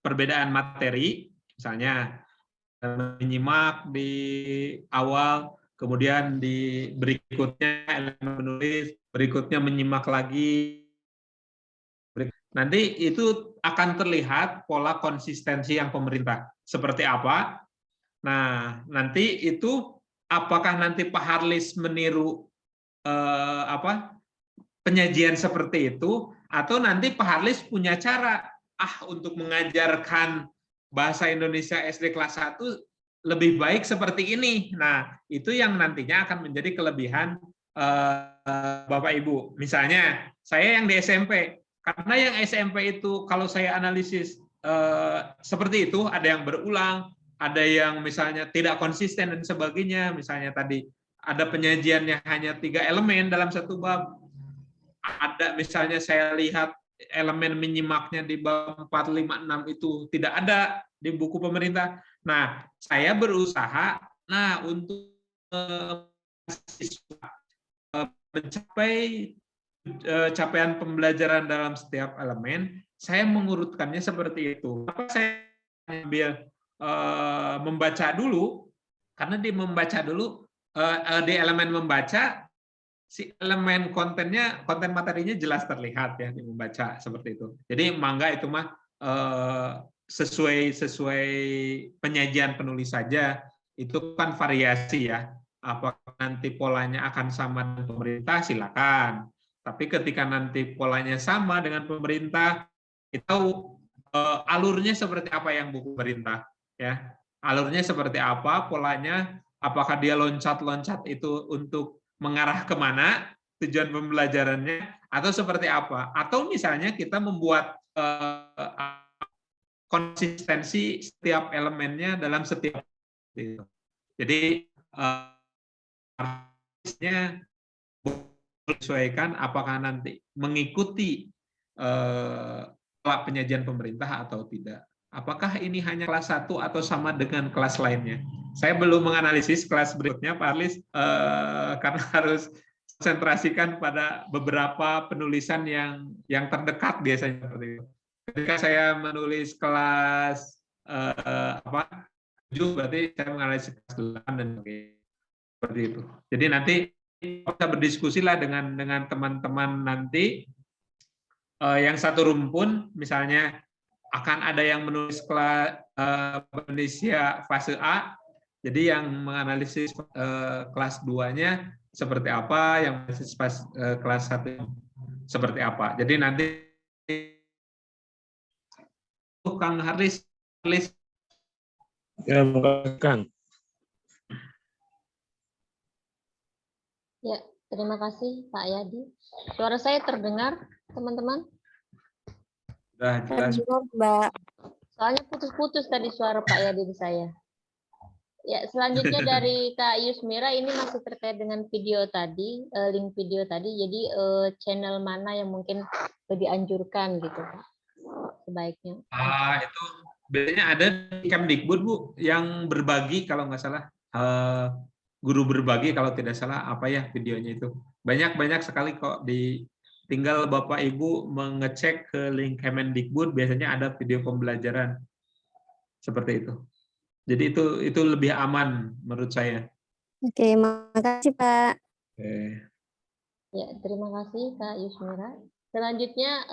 perbedaan materi, misalnya menyimak di awal, kemudian di berikutnya elemen menulis, berikutnya menyimak lagi. Nanti itu akan terlihat pola konsistensi yang pemerintah seperti apa. Nah, nanti itu apakah nanti Pak Harlis meniru penyajian seperti itu, atau nanti Pak Harlis punya cara untuk mengajarkan bahasa Indonesia SD kelas 1 lebih baik seperti ini. Nah, itu yang nantinya akan menjadi kelebihan Bapak Ibu. Misalnya, saya yang di SMP, karena yang SMP itu kalau saya analisis seperti itu, ada yang berulang, ada yang misalnya tidak konsisten dan sebagainya. Misalnya tadi ada penyajiannya hanya 3 elemen dalam satu bab. Ada misalnya saya lihat elemen menyimaknya di bab 4, 5, 6 itu tidak ada di buku pemerintah. Nah, saya berusaha untuk mencapai capaian pembelajaran dalam setiap elemen, saya mengurutkannya seperti itu. Apa saya ambil membaca dulu, karena di membaca dulu, di elemen membaca, si elemen konten materinya jelas terlihat ya di membaca seperti itu. Jadi mangga itu mah sesuai penyajian penulis saja. Itu kan variasi ya. Apakah nanti polanya akan sama dengan pemerintah, silakan. Tapi ketika nanti polanya sama dengan pemerintah, kita tahu alurnya seperti apa yang buku pemerintah ya. Alurnya seperti apa, polanya, apakah dia loncat-loncat itu untuk mengarah kemana tujuan pembelajarannya, atau seperti apa, atau misalnya kita membuat konsistensi setiap elemennya dalam setiap itu. Jadi artinya menyesuaikan apakah nanti mengikuti pola penyajian pemerintah atau tidak. Apakah ini hanya kelas 1 atau sama dengan kelas lainnya? Saya belum menganalisis kelas berikutnya, Pak Arlis, karena harus konsentrasikan pada beberapa penulisan yang terdekat biasanya seperti itu. Ketika saya menulis kelas 7, berarti saya menganalisis kelas 8 dan sebagainya. Seperti itu. Jadi nanti bisa berdiskusilah dengan teman-teman nanti yang satu rumpun, misalnya akan ada yang menulis Indonesia fase A, jadi yang menganalisis kelas 2-nya seperti apa, yang menganalisis kelas 1 seperti apa. Jadi nanti Kang Haris. Ya, Kang. Ya, terima kasih Pak Yadi. Suara saya terdengar, teman-teman? Sudah jelas. Mbak. Soalnya putus-putus tadi suara Pak Yadi di saya. Ya, selanjutnya dari Kak Yusmira, ini masih terkait dengan video tadi, link video tadi. Jadi channel mana yang mungkin dianjurkan gitu, Pak? Sebaiknya. Itu biasanya ada di Kemdikbud, Bu, yang berbagi kalau nggak salah. Guru berbagi kalau tidak salah apa ya videonya itu. Banyak sekali kok tinggal Bapak Ibu mengecek ke link Kemendikbud, biasanya ada video pembelajaran seperti itu. Jadi itu lebih aman menurut saya. Oke, makasih Pak. Oke. Ya, terima kasih Kak Yusmira. Selanjutnya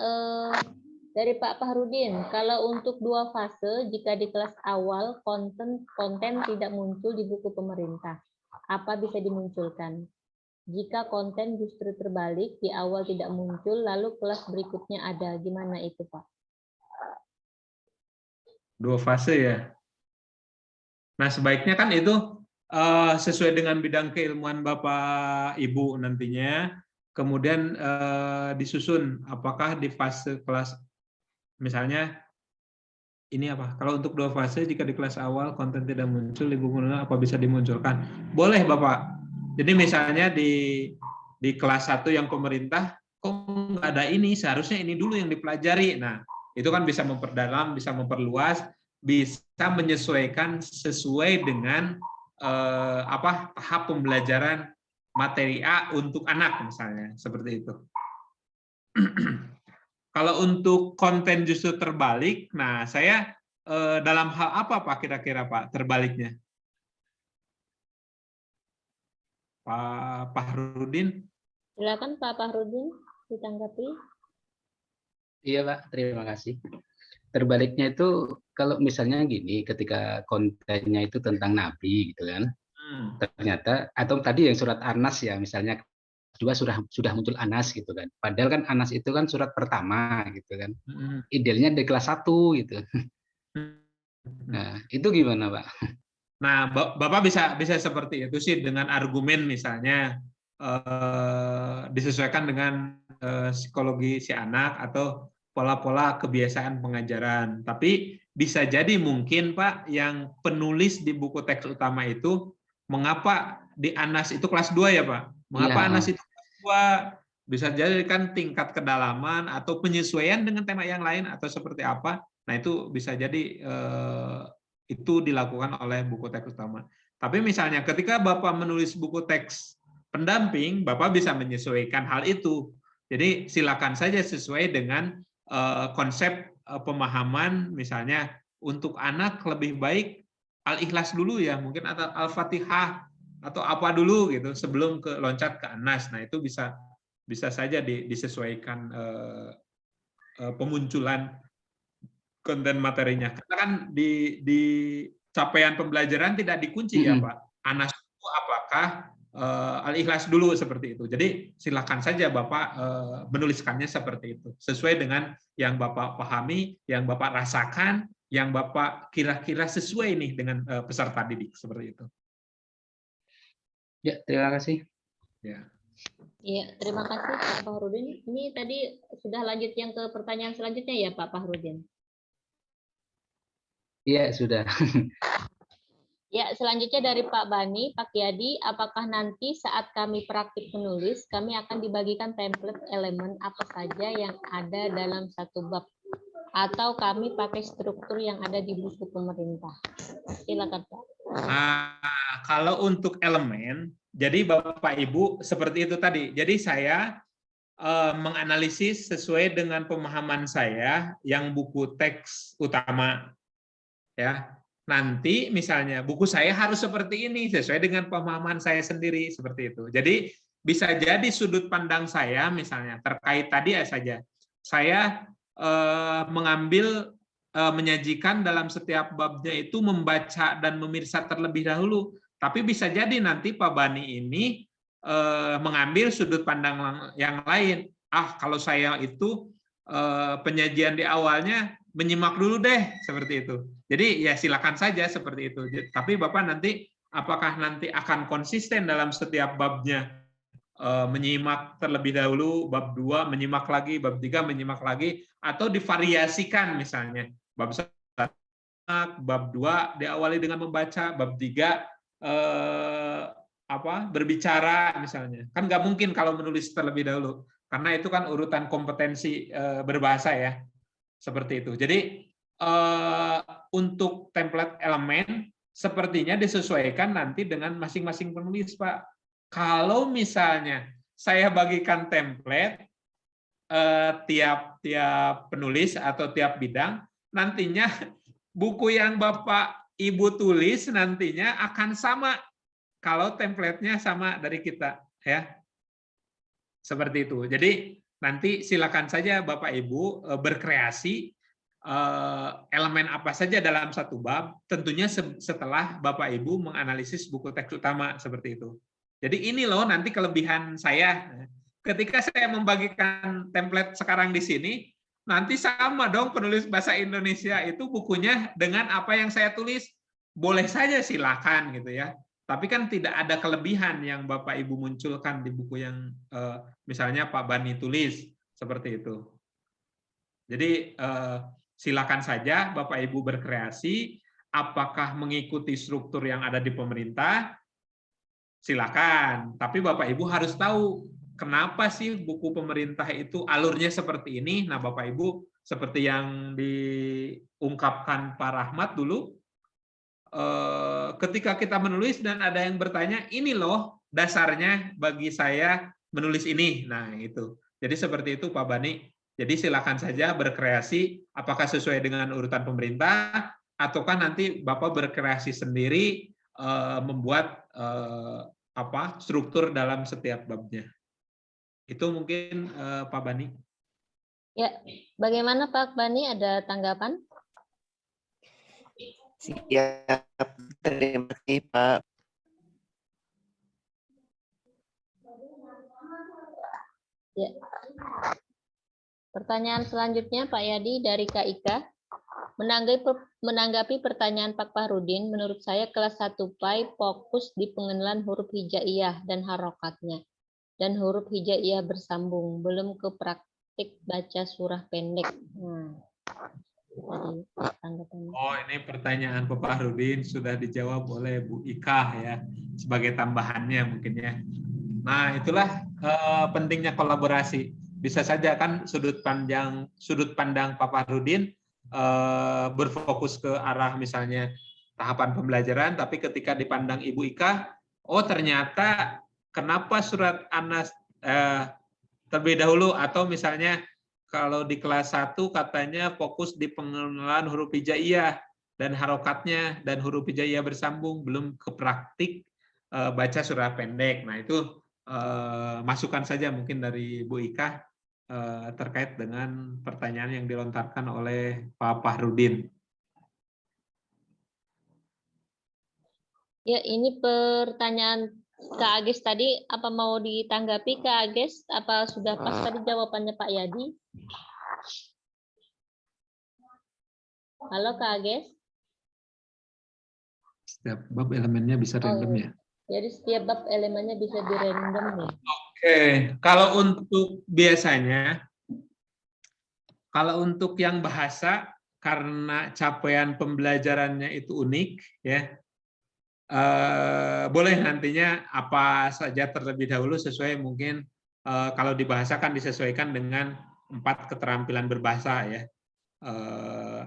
dari Pak Fahrudin, kalau untuk 2 fase, jika di kelas awal konten tidak muncul di buku pemerintah, apa bisa dimunculkan? Jika konten justru terbalik, di awal tidak muncul, lalu kelas berikutnya ada, gimana itu Pak? 2 fase ya. Nah, sebaiknya kan itu sesuai dengan bidang keilmuan Bapak Ibu nantinya, kemudian disusun apakah di fase kelas, misalnya ini apa? Kalau untuk 2 fase, jika di kelas awal konten tidak muncul, di buku apa bisa dimunculkan? Boleh Bapak. Jadi misalnya di kelas 1 yang pemerintah, kok nggak ada ini, seharusnya ini dulu yang dipelajari. Nah, itu kan bisa memperdalam, bisa memperluas, bisa menyesuaikan sesuai dengan tahap pembelajaran materi A untuk anak misalnya, seperti itu. Kalau untuk konten justru terbalik, nah saya dalam hal apa Pak kira-kira Pak terbaliknya? Pak Fahrudin? Silakan Pak Fahrudin ditanggapi. Iya Pak, terima kasih. Terbaliknya itu kalau misalnya gini, ketika kontennya itu tentang Nabi gitu kan, ternyata atau tadi yang surat Anas ya misalnya 2 sudah muncul Anas gitu kan. Padahal kan Anas itu kan surat pertama gitu kan. Idealnya di kelas 1 gitu. Nah, itu gimana, Pak? Nah, Bapak bisa seperti itu sih dengan argumen misalnya disesuaikan dengan psikologi si anak atau pola-pola kebiasaan pengajaran. Tapi bisa jadi mungkin Pak yang penulis di buku teks utama itu mengapa di Anas itu kelas 2 ya Pak? Mengapa Anas itu kelas 2? Bisa jadi kan tingkat kedalaman atau penyesuaian dengan tema yang lain atau seperti apa. Nah, itu bisa jadi itu dilakukan oleh buku teks utama. Tapi misalnya ketika Bapak menulis buku teks pendamping, Bapak bisa menyesuaikan hal itu. Jadi silakan saja sesuai dengan konsep pemahaman, misalnya untuk anak lebih baik Al-Ikhlas dulu ya, mungkin atau Al-Fatihah atau apa dulu gitu sebelum loncat ke Anas. Nah, itu bisa saja disesuaikan pemunculan konten materinya. Karena kan di capaian pembelajaran tidak dikunci ya Pak. Anas itu apakah Al-Ikhlas dulu seperti itu. Jadi silakan saja Bapak menuliskannya seperti itu. Sesuai dengan yang Bapak pahami, yang Bapak rasakan, yang Bapak kira-kira sesuai nih dengan peserta didik seperti itu. Ya, terima kasih. Ya. Iya, terima kasih Pak Fahrudin. Ini tadi sudah lanjut yang ke pertanyaan selanjutnya ya Pak Fahrudin? Iya, sudah. Ya, selanjutnya dari Pak Bani, Pak Yadi, apakah nanti saat kami praktik menulis, kami akan dibagikan template elemen apa saja yang ada dalam satu bab? Atau kami pakai struktur yang ada di buku pemerintah? Silakan Pak. Nah, kalau untuk elemen, jadi Bapak Ibu seperti itu tadi. Jadi saya menganalisis sesuai dengan pemahaman saya yang buku teks utama, ya. nanti misalnya buku saya harus seperti ini sesuai dengan pemahaman saya sendiri seperti itu. Jadi bisa jadi sudut pandang saya misalnya terkait tadi saja. Saya mengambil menyajikan dalam setiap babnya itu membaca dan memirsa terlebih dahulu. Tapi bisa jadi nanti Pak Bani ini mengambil sudut pandang yang lain. Kalau saya itu penyajian di awalnya menyimak dulu deh seperti itu. Jadi ya silakan saja seperti itu. Tapi Bapak nanti apakah nanti akan konsisten dalam setiap babnya menyimak terlebih dahulu bab 2 menyimak lagi, bab 3 menyimak lagi, atau divariasikan misalnya bab 1 bab 2 diawali dengan membaca, bab 3 berbicara misalnya. Kan nggak mungkin kalau menulis terlebih dahulu karena itu kan urutan kompetensi berbahasa ya. Seperti itu. Jadi untuk template elemen sepertinya disesuaikan nanti dengan masing-masing penulis, Pak. Kalau misalnya saya bagikan template tiap penulis atau tiap bidang, nantinya buku yang Bapak Ibu tulis nantinya akan sama kalau template-nya sama dari kita, ya. Seperti itu. Jadi nanti silakan saja Bapak Ibu berkreasi elemen apa saja dalam satu bab, tentunya setelah Bapak Ibu menganalisis buku teks utama seperti itu. Jadi ini loh nanti kelebihan saya. Ketika saya membagikan template sekarang di sini, nanti sama dong penulis bahasa Indonesia itu bukunya dengan apa yang saya tulis. Boleh saja silakan gitu ya. Tapi kan tidak ada kelebihan yang Bapak Ibu munculkan di buku yang misalnya Pak Bani tulis seperti itu. Jadi silakan saja Bapak Ibu berkreasi, apakah mengikuti struktur yang ada di pemerintah, silakan. Tapi Bapak Ibu harus tahu kenapa sih buku pemerintah itu alurnya seperti ini. Nah Bapak Ibu seperti yang diungkapkan Pak Rahmat dulu, ketika kita menulis dan ada yang bertanya, ini loh dasarnya bagi saya menulis ini. Nah, itu. Jadi seperti itu Pak Bani. Jadi silakan saja berkreasi apakah sesuai dengan urutan pemerintah ataukah nanti Bapak berkreasi sendiri membuat struktur dalam setiap babnya. Itu mungkin Pak Bani. Ya, bagaimana Pak Bani, ada tanggapan? Siap, terima kasih Pak. Ya. Pertanyaan selanjutnya Pak Yadi dari Kak Ika. Menanggapi pertanyaan Pak Fahrudin, menurut saya kelas 1 PAI fokus di pengenalan huruf hijaiyah dan harokatnya, dan huruf hijaiyah bersambung, belum ke praktik baca surah pendek. Oh, ini pertanyaan Pak Fahrudin sudah dijawab oleh Bu Ika ya, sebagai tambahannya mungkin ya. Nah, itulah pentingnya kolaborasi. Bisa saja kan sudut pandang Pak Fahrudin berfokus ke arah misalnya tahapan pembelajaran, tapi ketika dipandang Ibu Ika, oh ternyata kenapa surat An-Nas terlebih dahulu, atau misalnya kalau di kelas 1 katanya fokus di pengenalan huruf hijaiyah dan harokatnya dan huruf hijaiyah bersambung, belum ke praktik baca surah pendek. Nah itu masukan saja mungkin dari Bu Ika terkait dengan pertanyaan yang dilontarkan oleh Pak Fahrudin. Ya, ini pertanyaan Kak Agis tadi, apa mau ditanggapi Kak Agis? Apa sudah pas tadi jawabannya Pak Yadi? Halo Kak Agis? Setiap bab elemennya bisa random ya? Jadi setiap bab elemennya bisa di random ya? Oke, kalau untuk biasanya, kalau untuk yang bahasa, karena capaian pembelajarannya itu unik, ya, boleh nantinya apa saja terlebih dahulu sesuai mungkin kalau dibahasakan disesuaikan dengan 4 keterampilan berbahasa ya.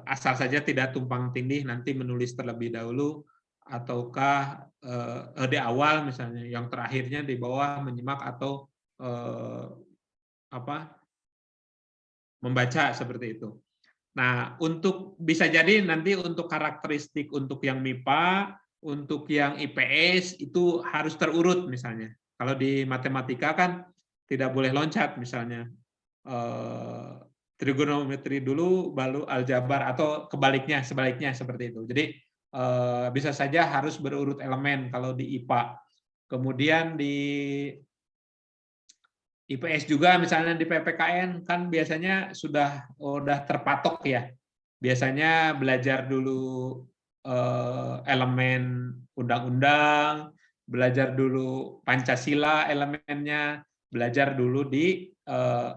Asal saja tidak tumpang tindih nanti menulis terlebih dahulu ataukah di awal misalnya, yang terakhirnya di bawah menyimak atau membaca seperti itu. Nah, untuk bisa jadi nanti untuk karakteristik untuk yang MIPA, untuk yang IPS itu harus terurut misalnya. Kalau di matematika kan tidak boleh loncat misalnya. Trigonometri dulu, baru aljabar, atau sebaliknya seperti itu. Jadi bisa saja harus berurut elemen kalau di IPA. Kemudian di IPS juga misalnya di PPKN kan biasanya sudah terpatok ya. Biasanya belajar dulu elemen undang-undang, belajar dulu Pancasila elemennya, belajar dulu di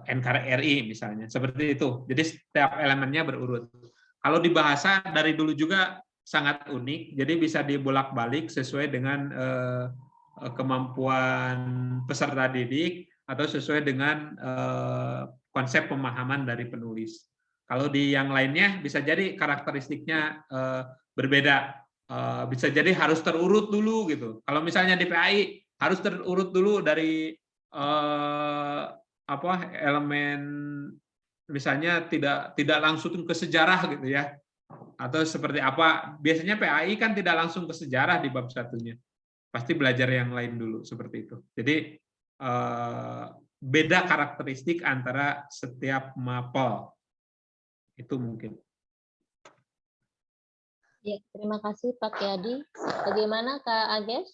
NKRI misalnya. Seperti itu. Jadi setiap elemennya berurut. Kalau di bahasa dari dulu juga sangat unik, jadi bisa dibolak-balik sesuai dengan kemampuan peserta didik atau sesuai dengan konsep pemahaman dari penulis. Kalau di yang lainnya bisa jadi karakteristiknya berbeda. Bisa jadi harus terurut dulu gitu. Kalau misalnya di PAI harus terurut dulu dari elemen misalnya tidak langsung ke sejarah gitu ya. Atau seperti apa? Biasanya PAI kan tidak langsung ke sejarah di bab satunya. Pasti belajar yang lain dulu seperti itu. Jadi beda karakteristik antara setiap mapel. Itu mungkin. Ya, terima kasih Pak Yadi. Bagaimana Kak Ages?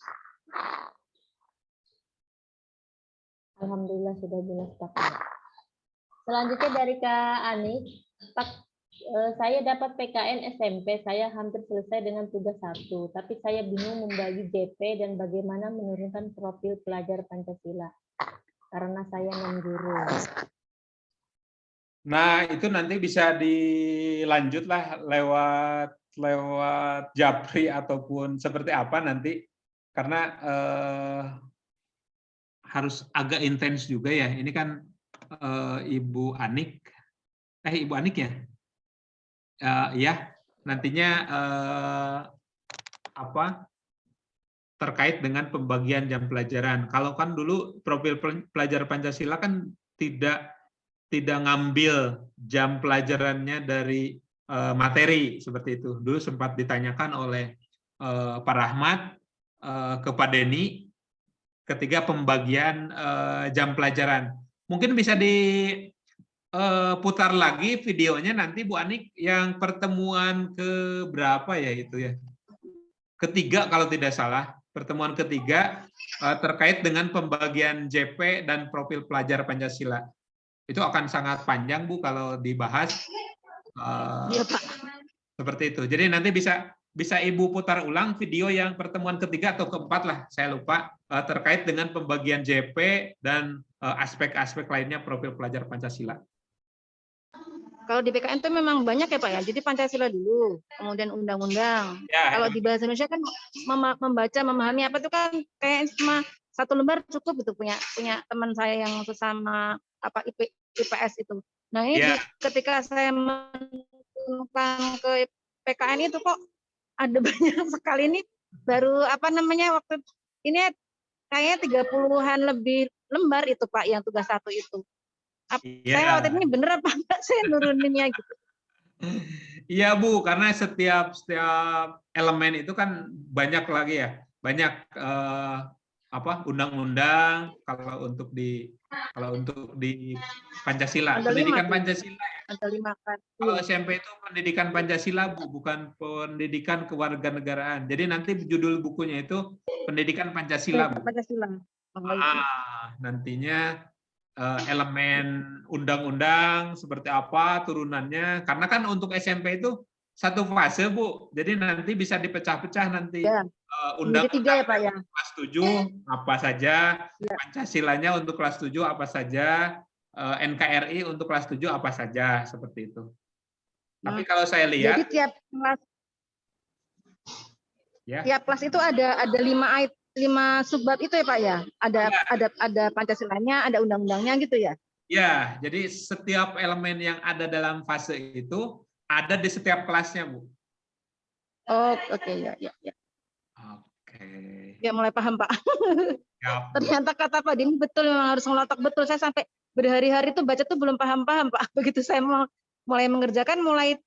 Alhamdulillah sudah jelas Pak. Selanjutnya dari Kak Ani, Pak, saya dapat PKN SMP, saya hampir selesai dengan tugas 1, tapi saya bingung membagi JP dan bagaimana menurunkan profil pelajar Pancasila karena saya non-guru. Nah, itu nanti bisa dilanjutlah lewat Japri ataupun seperti apa nanti, karena harus agak intens juga ya. Ini kan Ibu Anik ya? Ya, nantinya terkait dengan pembagian jam pelajaran. Kalau kan dulu profil pelajar Pancasila kan tidak ngambil jam pelajarannya dari materi seperti itu. Dulu sempat ditanyakan oleh Pak Rahmat ke Pak Denny ketika pembagian jam pelajaran. Mungkin bisa diputar lagi videonya nanti Bu Anik yang pertemuan ke berapa ya itu ya? Ketiga kalau tidak salah, pertemuan ketiga terkait dengan pembagian JP dan profil pelajar Pancasila. Itu akan sangat panjang Bu kalau dibahas. Iya, Pak. Seperti itu. Jadi nanti bisa Ibu putar ulang video yang pertemuan ketiga atau keempat lah, saya lupa, terkait dengan pembagian JP dan aspek-aspek lainnya profil pelajar Pancasila. Kalau di PKN itu memang banyak ya Pak ya. Jadi Pancasila dulu, kemudian undang-undang. Ya, kalau di bahasa Indonesia kan membaca, memahami apa itu kan kayak cuma satu lembar cukup itu, punya teman saya yang sesama IPS itu. Nah ini ya. ketika saya menemukan ke PKN itu kok ada banyak sekali, ini baru waktu ini kayaknya 30-an lebih lembar itu Pak yang tugas 1 itu. Saya waktu ini bener apa enggak saya nuruninnya gitu. Iya Bu, karena setiap elemen itu kan banyak lagi ya, banyak undang-undang kalau untuk di Pancasila, Ada pendidikan 5, Pancasila ya. Ada 5 kan. Kalau SMP itu pendidikan Pancasila Bu, bukan pendidikan kewarganegaraan. Jadi nanti judul bukunya itu pendidikan Pancasila Bu. Pancasila. Nantinya elemen undang-undang seperti apa turunannya, karena kan untuk SMP itu satu fase Bu, jadi nanti bisa dipecah-pecah nanti ya. Undang-undang ya, Pak, ya. kelas 7 apa saja, ya. Pancasilanya untuk kelas 7 apa saja, NKRI untuk kelas 7 apa saja, seperti itu. Tapi kalau saya lihat, jadi tiap kelas itu ada 5 subbab itu ya Pak ya? Ada Pancasilanya, ada undang-undangnya gitu ya? Ya, jadi setiap elemen yang ada dalam fase itu ada di setiap kelasnya, Bu. Oh, oke, ya. Oke. Ya, mulai paham, Pak. Ya, ternyata kata Pak Din betul, memang harus ngelotok betul. Saya sampai berhari-hari itu baca tuh belum paham-paham, Pak. Begitu saya mau mulai mengerjakan, mulai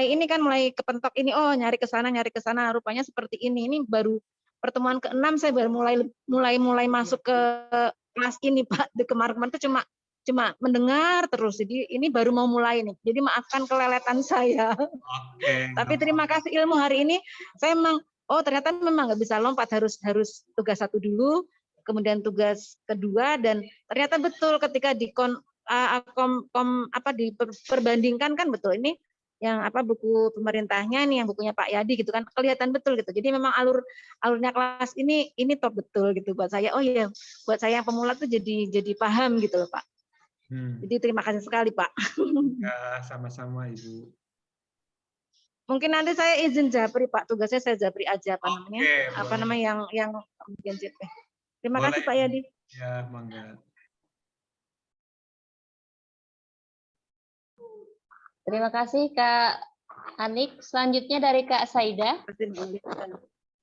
ini kan mulai kepentok ini, oh nyari ke sana, rupanya seperti ini. Ini baru pertemuan ke-6 saya baru mulai masuk ke kelas ini, Pak. Di kemarin-kemarin itu cuma mendengar terus. Jadi ini baru mau mulai nih. Jadi maafkan keleletan saya. Oke. Tapi terima kasih ilmu hari ini. Saya memang ternyata memang nggak bisa lompat, harus tugas 1 dulu, kemudian tugas kedua, dan ternyata betul ketika diperbandingkan kan betul ini yang buku pemerintahnya nih, yang bukunya Pak Yadi gitu kan, kelihatan betul gitu. Jadi memang alurnya kelas ini top betul gitu buat saya. Oh iya, buat saya yang pemula tuh jadi paham gitu loh, Pak. Jadi terima kasih sekali, Pak. Ya, sama-sama Ibu. Mungkin nanti saya izin japri, Pak. Tugasnya saya japri aja Oke, yang bagian JP. Terima boleh. kasih Pak Yadi. Ya, mangga. Terima kasih Kak Anik. Selanjutnya dari Kak Saida.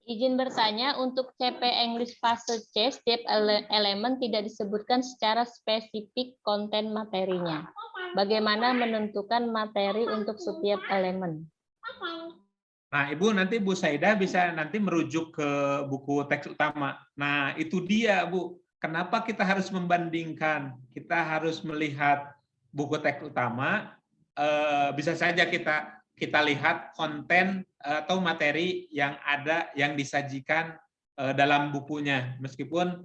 Izin bertanya, untuk CP English fase C, setiap elemen tidak disebutkan secara spesifik konten materinya. Bagaimana menentukan materi untuk setiap elemen? Nah, Ibu, nanti Bu Saida bisa nanti merujuk ke buku teks utama. Nah, itu dia, Bu. Kenapa kita harus membandingkan? Kita harus melihat buku teks utama, bisa saja kita lihat konten atau materi yang ada, yang disajikan dalam bukunya. Meskipun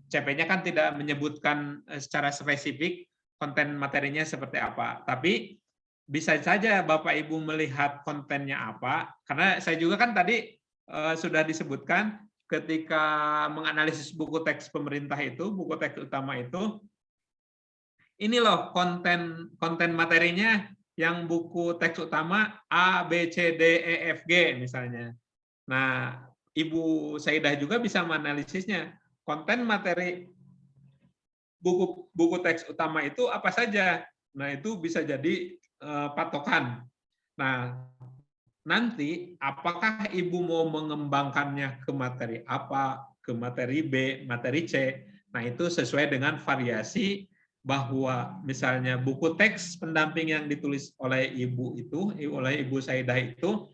CP-nya kan tidak menyebutkan secara spesifik konten materinya seperti apa. Tapi bisa saja Bapak Ibu melihat kontennya apa, karena saya juga kan tadi sudah disebutkan ketika menganalisis buku teks pemerintah itu, buku teks utama itu, ini loh konten materinya yang buku teks utama A, B, C, D, E, F, G misalnya. Nah, Ibu Saidah juga bisa menganalisisnya. Konten materi buku teks utama itu apa saja. Nah, itu bisa jadi patokan. Nah, nanti apakah Ibu mau mengembangkannya ke materi apa, ke materi B, materi C. Nah, itu sesuai dengan variasi bahwa misalnya buku teks pendamping yang ditulis oleh Ibu Saidah itu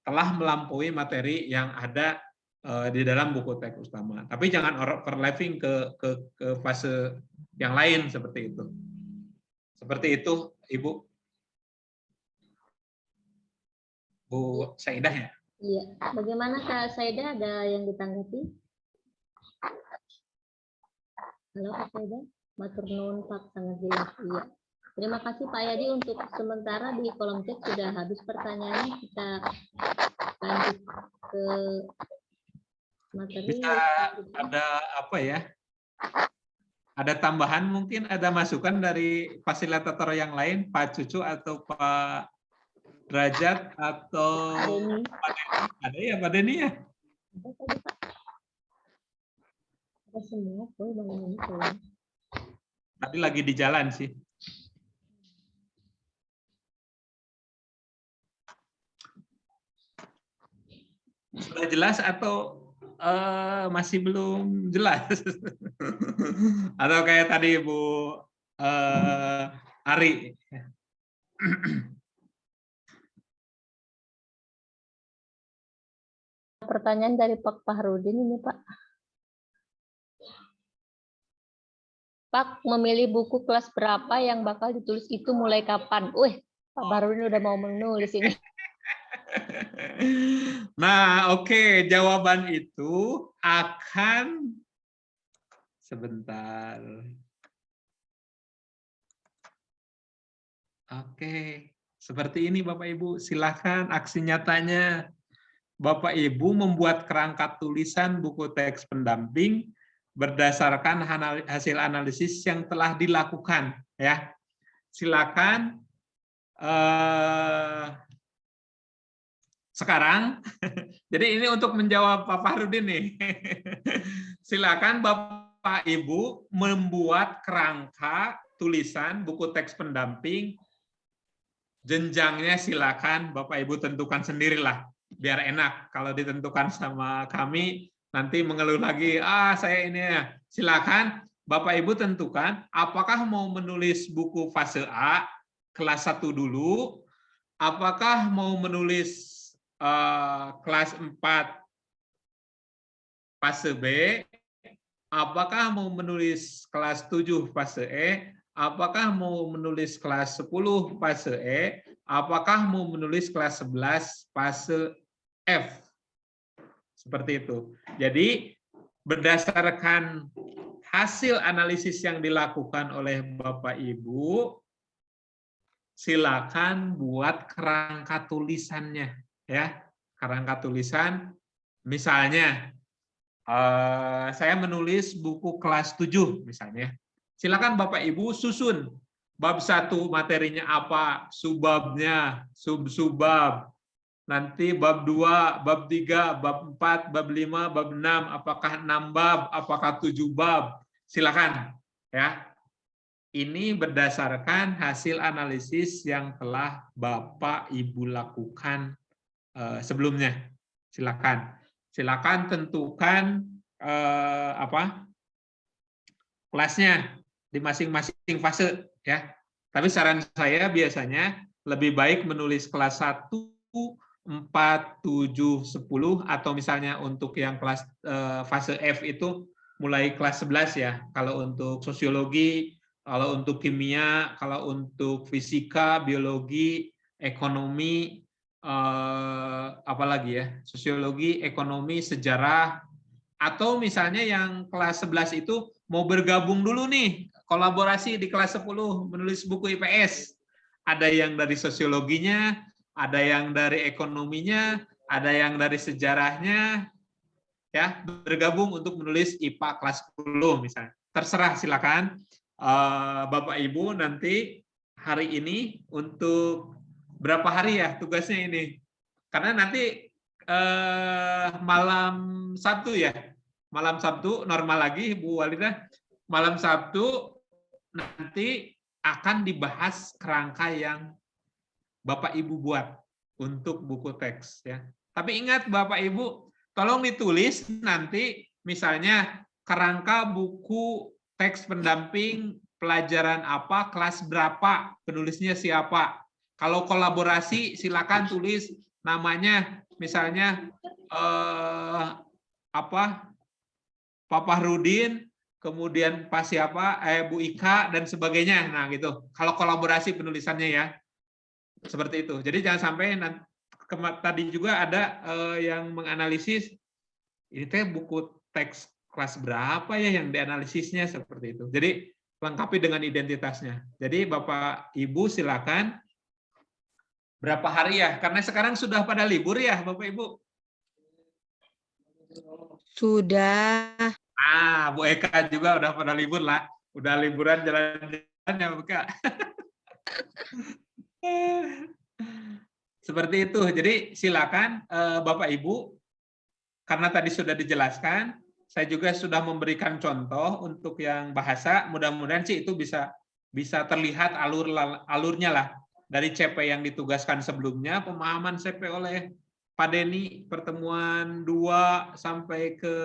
telah melampaui materi yang ada di dalam buku teks utama. Tapi jangan overlapping ke fase yang lain seperti itu. Seperti itu, Ibu. Bu Saidah ya? Iya. Bagaimana Kak Saidah, ada yang ditanggapi? Halo Kak Saidah? Matur nuwun Pak, sangat jelas. Iya. Terima kasih Pak Yadi, untuk sementara di kolom chat sudah habis pertanyaannya. Kita lanjut ke materi. Bisa ada apa ya? Ada tambahan mungkin, ada masukan dari fasilitator yang lain, Pak Cucu atau Pak Derajat atau Pak Denny? Ada ya Pak Denny ya? Ada semua, boleh. Tadi lagi di jalan sih. Sudah jelas atau masih belum jelas? Atau kayak tadi Bu Ari? Pertanyaan dari Pak Fahrudin ini Pak. Pak, memilih buku kelas berapa yang bakal ditulis itu mulai kapan? Pak Fahrudin udah mau menulis ini. Nah, oke. Jawaban itu akan sebentar. Oke, seperti ini Bapak Ibu. Silakan aksi nyatanya. Bapak Ibu membuat kerangka tulisan buku teks pendamping berdasarkan hasil analisis yang telah dilakukan, ya. Silakan sekarang. Jadi ini untuk menjawab Pak Fahrudin nih. Silakan Bapak Ibu membuat kerangka tulisan buku teks pendamping. Jenjangnya silakan Bapak Ibu tentukan sendirilah, biar enak. Kalau ditentukan sama kami nanti mengeluh lagi, saya ini ya. Silakan Bapak Ibu tentukan apakah mau menulis buku fase A, kelas 1 dulu, apakah mau menulis kelas 4 fase B, apakah mau menulis kelas 7 fase E, apakah mau menulis kelas 10 fase E, apakah mau menulis kelas 11 fase F. Seperti itu. Jadi berdasarkan hasil analisis yang dilakukan oleh Bapak Ibu, silakan buat kerangka tulisannya, ya. Kerangka tulisan, misalnya saya menulis buku kelas 7 misalnya. Silakan Bapak Ibu susun bab 1 materinya apa, subbabnya, sub-subbab. Nanti bab 2, bab 3, bab 4, bab 5, bab 6, apakah 6 bab, apakah 7 bab. Silakan ya. Ini berdasarkan hasil analisis yang telah Bapak Ibu lakukan sebelumnya. Silakan. Silakan tentukan kelasnya di masing-masing fase ya. Tapi saran saya biasanya lebih baik menulis kelas 1, 4, 7, 10 atau misalnya untuk yang kelas fase F itu mulai kelas 11 ya. Kalau untuk sosiologi, kalau untuk kimia, kalau untuk fisika, biologi, ekonomi, apalagi ya, sosiologi, ekonomi, sejarah, atau misalnya yang kelas 11 itu mau bergabung dulu nih, kolaborasi di kelas 10, menulis buku IPS. Ada yang dari sosiologinya, ada yang dari ekonominya, ada yang dari sejarahnya, ya, bergabung untuk menulis IPA kelas 10 misalnya. Terserah, silakan. Bapak Ibu nanti hari ini untuk berapa hari ya tugasnya ini? Karena nanti malam Sabtu ya, malam Sabtu normal lagi Bu Walidah, malam Sabtu nanti akan dibahas kerangka yang Bapak Ibu buat untuk buku teks ya. Tapi ingat Bapak Ibu, tolong ditulis nanti misalnya kerangka buku teks pendamping pelajaran apa, kelas berapa, penulisnya siapa. Kalau kolaborasi silakan tulis namanya misalnya Papa Rudin, kemudian Pak siapa, Bu Ika dan sebagainya. Nah, gitu. Kalau kolaborasi penulisannya ya. Seperti itu. Jadi jangan sampai tadi juga ada yang menganalisis ini teh buku teks kelas berapa ya yang dianalisisnya seperti itu. Jadi lengkapi dengan identitasnya. Jadi Bapak Ibu silakan berapa hari ya? Karena sekarang sudah pada libur ya, Bapak Ibu. Sudah. Bu Eka juga udah pada libur lah. Udah liburan jalan-jalan ya, Bu Eka. Seperti itu. Jadi silakan Bapak Ibu, karena tadi sudah dijelaskan, saya juga sudah memberikan contoh untuk yang bahasa. Mudah-mudahan sih itu bisa terlihat alurnya lah dari CP yang ditugaskan sebelumnya, pemahaman CP oleh Pak Denny, pertemuan 2 sampai ke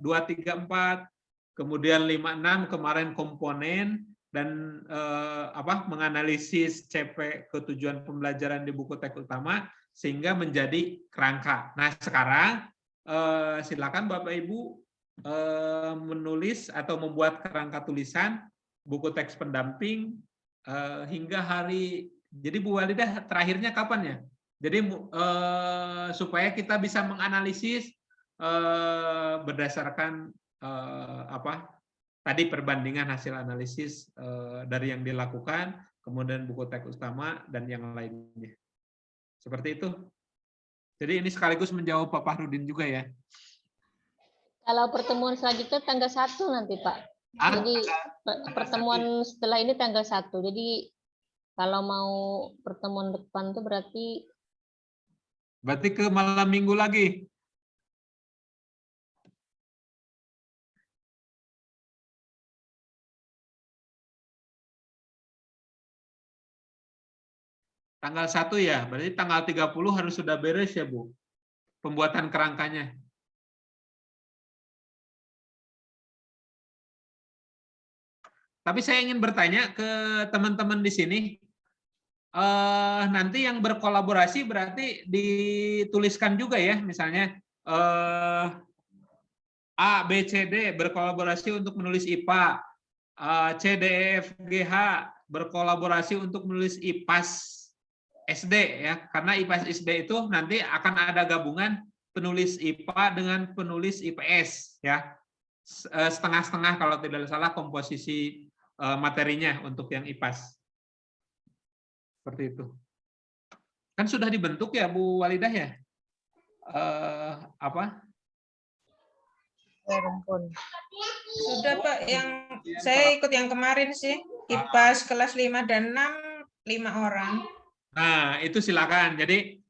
234, kemudian 56 kemarin komponen, dan menganalisis CP ketujuan pembelajaran di buku teks utama sehingga menjadi kerangka. Nah sekarang silakan Bapak Ibu menulis atau membuat kerangka tulisan buku teks pendamping hingga hari. Jadi Bu Walidah terakhirnya kapan ya? Jadi supaya kita bisa menganalisis berdasarkan tadi perbandingan hasil analisis dari yang dilakukan, kemudian buku teks utama, dan yang lainnya. Seperti itu. Jadi ini sekaligus menjawab Pak Fahrudin juga ya. Kalau pertemuan selanjutnya tanggal 1 nanti Pak. Jadi pertemuan setelah ini tanggal 1. Jadi kalau mau pertemuan depan itu berarti ke malam minggu lagi. Tanggal 1 ya, berarti tanggal 30 harus sudah beres ya Bu, pembuatan kerangkanya. Tapi saya ingin bertanya ke teman-teman di sini, nanti yang berkolaborasi berarti dituliskan juga ya, misalnya A, B, C, D berkolaborasi untuk menulis IPA, C, D, E, F, G, H berkolaborasi untuk menulis IPAS SD ya, karena IPAS SD itu nanti akan ada gabungan penulis IPA dengan penulis IPS ya, setengah-setengah kalau tidak salah komposisi materinya untuk yang IPAS. Seperti itu. Kan sudah dibentuk ya Bu Walidah ya? Apa? Sudah Pak, yang saya ikut yang kemarin sih, IPAS kelas 5 dan 6, 5 orang. Nah, itu silakan. Jadi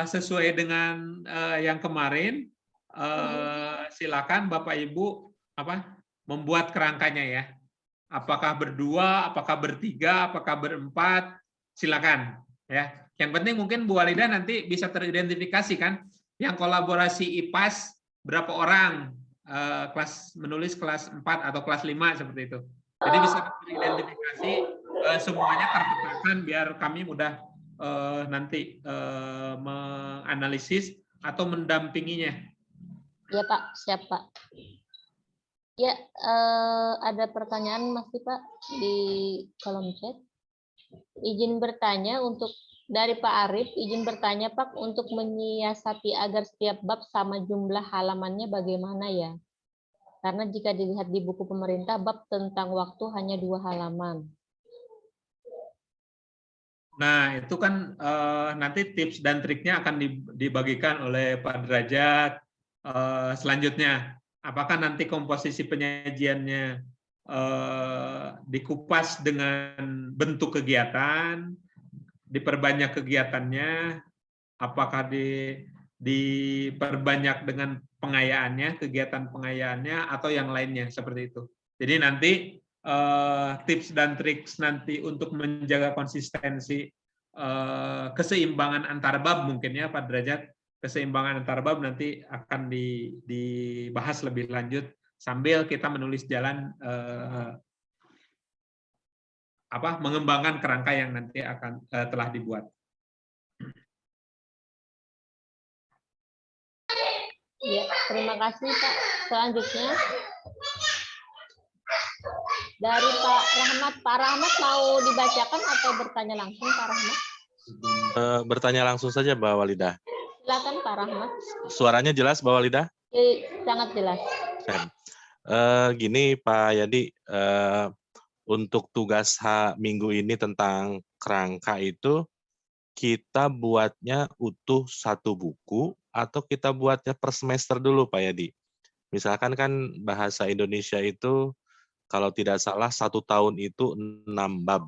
sesuai dengan yang kemarin, silakan Bapak Ibu membuat kerangkanya ya. Apakah berdua, apakah bertiga, apakah berempat, silakan ya. Yang penting mungkin Bu Walidah nanti bisa teridentifikasi kan, yang kolaborasi IPAS berapa orang, menulis kelas 4 atau kelas 5 seperti itu. Jadi bisa teridentifikasi, semuanya terpetakan biar kami mudah nanti menganalisis atau mendampinginya. Ya Pak, siap Pak. Ya, ada pertanyaan masih Pak di kolom chat. Izin bertanya untuk dari Pak Arif, izin bertanya Pak, untuk menyiasati agar setiap bab sama jumlah halamannya bagaimana ya? Karena jika dilihat di buku pemerintah, bab tentang waktu hanya 2 halaman. Nah, itu kan nanti tips dan triknya akan dibagikan oleh Pak Derajat selanjutnya. Apakah nanti komposisi penyajiannya dikupas dengan bentuk kegiatan, diperbanyak kegiatannya, apakah diperbanyak dengan pengayaannya, kegiatan pengayaannya, atau yang lainnya, seperti itu. Jadi nanti tips dan trik nanti untuk menjaga konsistensi, keseimbangan antar bab mungkin ya Pak Derajat, keseimbangan antar bab nanti akan dibahas lebih lanjut sambil kita menulis jalan mengembangkan kerangka yang nanti akan telah dibuat. Ya, terima kasih Pak. Selanjutnya dari Pak Rahmat. Pak Rahmat mau dibacakan atau bertanya langsung Pak Rahmat? Bertanya langsung saja Mbak Walidah. Silakan Pak Rahmat. Suaranya jelas Mbak Walidah? Sangat jelas. Gini Pak Yadi, untuk tugas minggu ini tentang kerangka itu, kita buatnya utuh satu buku atau kita buatnya per semester dulu Pak Yadi? Misalkan kan bahasa Indonesia itu kalau tidak salah 1 tahun itu 6 bab.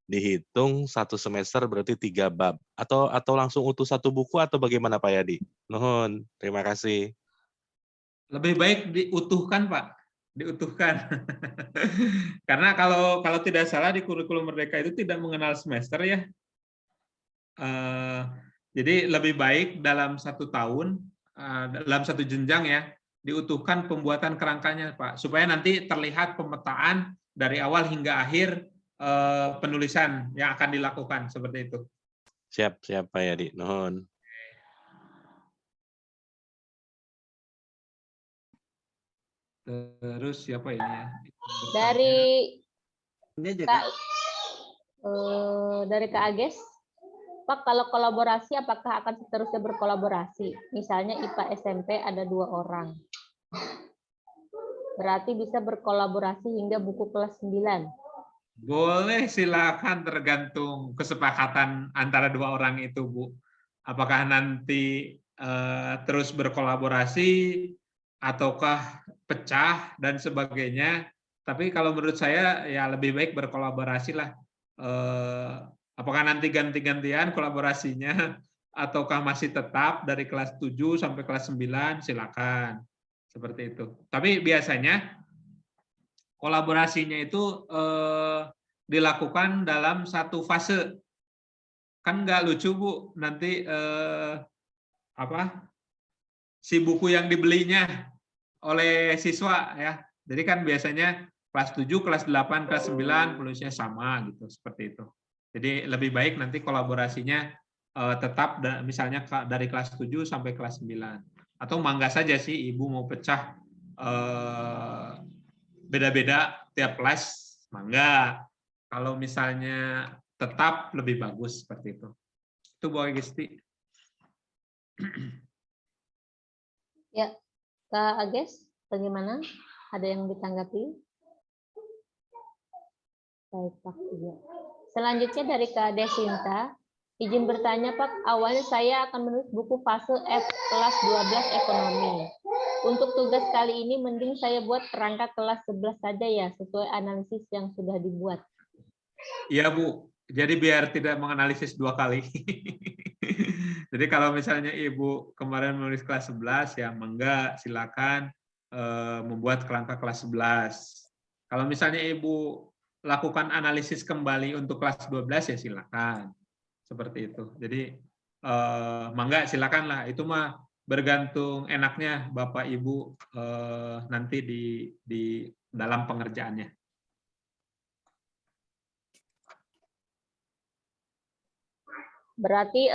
Dihitung 1 semester berarti 3 bab. Atau langsung utuh satu buku atau bagaimana Pak Yadi? Nuhun, terima kasih. Lebih baik diutuhkan Pak, diutuhkan. Karena kalau tidak salah di kurikulum Merdeka itu tidak mengenal semester ya. Jadi lebih baik dalam 1 tahun, dalam 1 jenjang ya, diutuhkan pembuatan kerangkanya Pak, supaya nanti terlihat pemetaan dari awal hingga akhir penulisan yang akan dilakukan, seperti itu. Siap Pak Yadi, nuhun. Terus siapa ini ya? Dari Kak Ages, Pak, kalau kolaborasi apakah akan seterusnya berkolaborasi? Misalnya IPA SMP ada 2 orang. Berarti bisa berkolaborasi hingga buku kelas 9. Boleh, silakan, tergantung kesepakatan antara 2 orang itu, Bu. Apakah nanti terus berkolaborasi ataukah pecah dan sebagainya. Tapi kalau menurut saya ya lebih baik berkolaborasi lah. Apakah nanti ganti-gantian kolaborasinya ataukah masih tetap dari kelas 7 sampai kelas 9, silakan. Seperti itu. Tapi biasanya kolaborasinya itu dilakukan dalam 1 fase. Kan nggak lucu Bu, nanti si buku yang dibelinya oleh siswa ya. Jadi kan biasanya kelas 7, kelas 8, kelas 9 penulisnya sama gitu, seperti itu. Jadi lebih baik nanti kolaborasinya tetap misalnya dari kelas 7 sampai kelas 9. Atau mangga saja sih Ibu mau pecah beda-beda tiap kelas, mangga. Kalau misalnya tetap lebih bagus seperti itu. Itu Bu Agisti. Ya, Kak Ages, bagaimana? Ada yang ditanggapi? Baik, Pak. Iya. Selanjutnya dari Kak Desinta, izin bertanya Pak, awalnya saya akan menulis buku fase F kelas 12 ekonomi. Untuk tugas kali ini mending saya buat kerangka kelas 11 saja ya, sesuai analisis yang sudah dibuat. Iya Bu, jadi biar tidak menganalisis 2 kali. Jadi kalau misalnya Ibu kemarin menulis kelas 11, ya mangga silakan membuat kerangka kelas 11. Kalau misalnya Ibu lakukan analisis kembali untuk kelas 12, ya silakan. Seperti itu. Jadi mangga silakanlah, itu mah bergantung enaknya Bapak Ibu nanti di dalam pengerjaannya. Berarti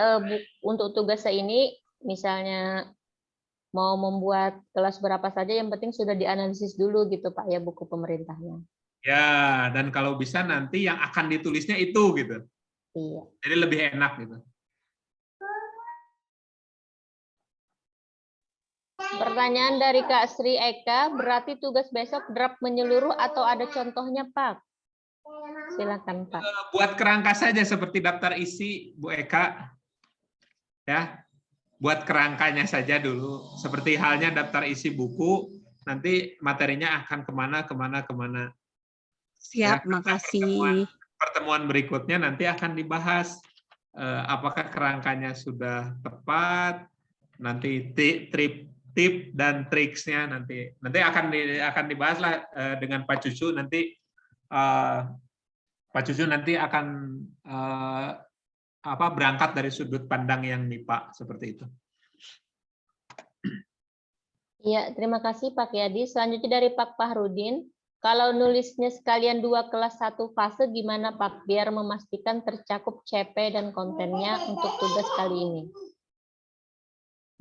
untuk tugas ini misalnya mau membuat kelas berapa saja, yang penting sudah dianalisis dulu gitu Pak ya, buku pemerintahnya. Ya, dan kalau bisa nanti yang akan ditulisnya itu gitu. Iya. Jadi lebih enak gitu. Pertanyaan dari Kak Sri Eka, berarti tugas besok draft menyeluruh atau ada contohnya Pak? Silakan Pak. Buat kerangka saja seperti daftar isi Bu Eka. Ya. Buat kerangkanya saja dulu. Seperti halnya daftar isi buku, nanti materinya akan kemana. Siap, ya, makasih. Pertemuan berikutnya nanti akan dibahas apakah kerangkanya sudah tepat, nanti tip dan triksnya nanti akan dibahas lah dengan Pak Cucu nanti. Pak Cucu nanti akan berangkat dari sudut pandang yang MIPA seperti itu. Iya, terima kasih Pak Yadi. Selanjutnya dari Pak Fahrudin. Kalau nulisnya sekalian 2 kelas 1 fase gimana Pak? Biar memastikan tercakup CP dan kontennya untuk tugas kali ini.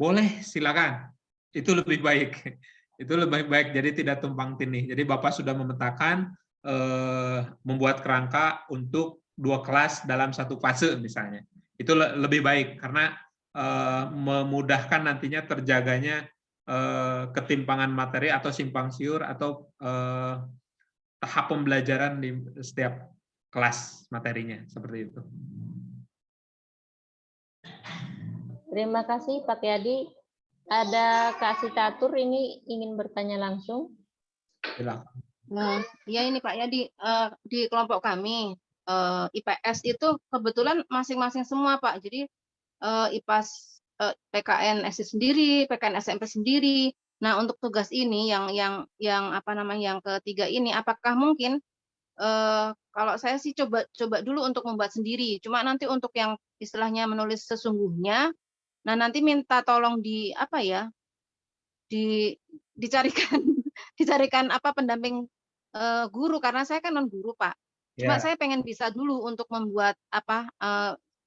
Boleh, silakan. Itu lebih baik. Itu lebih baik, jadi tidak tumpang tindih. Jadi Bapak sudah memetakan membuat kerangka untuk 2 kelas dalam 1 fase misalnya. Itu lebih baik karena memudahkan nantinya terjaganya ketimpangan materi atau simpang siur atau tahap pembelajaran di setiap kelas materinya seperti itu. Terima kasih Pak Yadi. Ada Kak Sitatur ini ingin bertanya langsung. Silakan. Nah, ya ini Pak Yadi, di kelompok kami IPS itu kebetulan masing-masing semua Pak. Jadi IPAS PKN SD sendiri, PKN SMP sendiri. Nah, untuk tugas ini yang ketiga ini, apakah mungkin kalau saya sih coba dulu untuk membuat sendiri. Cuma nanti untuk yang istilahnya menulis sesungguhnya, nah nanti minta tolong dicarikan pendamping guru, karena saya kan non guru Pak. Cuma saya pengen bisa dulu untuk membuat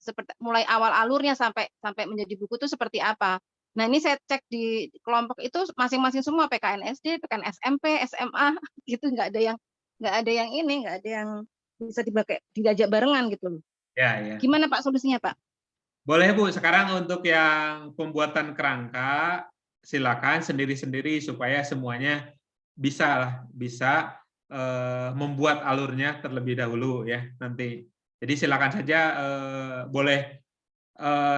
seperti mulai awal alurnya sampai menjadi buku itu seperti apa. Nah, ini saya cek di kelompok itu masing-masing semua PKN SD, PKN SMP, SMA gitu, nggak ada yang bisa diajak barengan gitu loh. Ya. Gimana Pak solusinya Pak? Boleh Bu, sekarang untuk yang pembuatan kerangka silakan sendiri-sendiri supaya semuanya bisa membuat alurnya terlebih dahulu ya nanti. Jadi silakan saja boleh.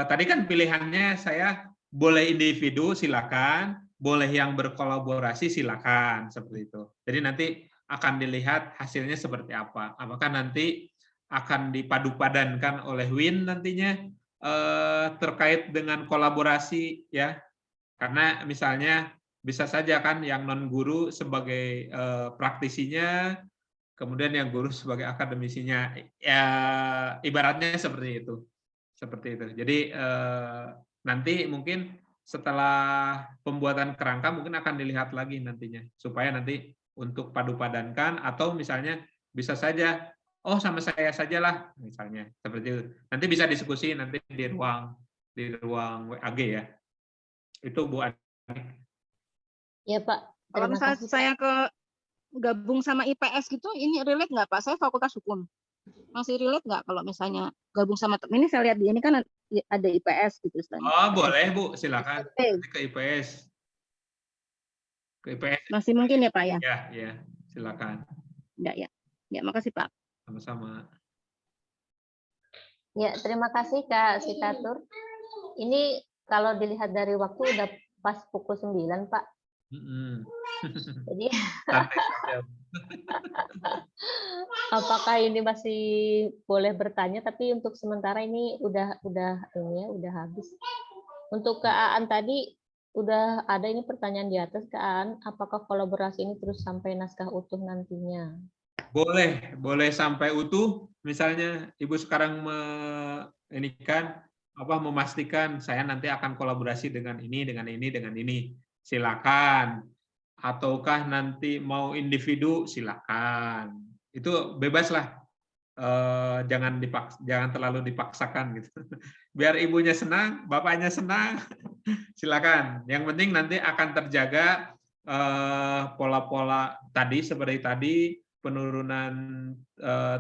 Tadi kan pilihannya saya boleh individu silakan, boleh yang berkolaborasi silakan seperti itu. Jadi nanti akan dilihat hasilnya seperti apa. Apakah nanti akan dipadu-padankan oleh WIN nantinya terkait dengan kolaborasi ya. Karena misalnya bisa saja kan yang non guru sebagai praktisinya, kemudian yang guru sebagai akademisinya, ya ibaratnya seperti itu. Jadi nanti mungkin setelah pembuatan kerangka mungkin akan dilihat lagi nantinya supaya nanti untuk padu-padankan, atau misalnya bisa saja oh sama saya sajalah misalnya seperti itu. Nanti bisa diskusi nanti di ruang WAG ya. Itu Bu Ani. Ya Pak, Kalau terima misalnya kasih. Pak. saya gabung sama IPS gitu, ini relate nggak Pak? Saya Fakultas Hukum. Masih relate nggak kalau misalnya gabung sama ini saya lihat di ini kan ada IPS gitu istilahnya. Oh, boleh Bu, silakan. Oke. Nanti ke IPS. Ke IPS. Masih mungkin ya Pak ya? Ya, silakan. Ya. Ya, makasih Pak. Sama-sama. Ya, terima kasih Kak Sitatur. Ini kalau dilihat dari waktu udah pas pukul 9, Pak. Jadi apakah ini masih boleh bertanya, tapi untuk sementara ini udah ini ya, udah habis. Untuk Kak Aan tadi udah ada ini pertanyaan di atas, Kak Aan, apakah kolaborasi ini terus sampai naskah utuh nantinya? Boleh sampai utuh. Misalnya Ibu sekarang memastikan saya nanti akan kolaborasi dengan ini, dengan ini, dengan ini. Silakan. Ataukah nanti mau individu, silakan. Itu bebas lah. Jangan terlalu dipaksakan gitu. Biar ibunya senang, bapaknya senang. Silakan. Yang penting nanti akan terjaga pola-pola tadi seperti tadi, penurunan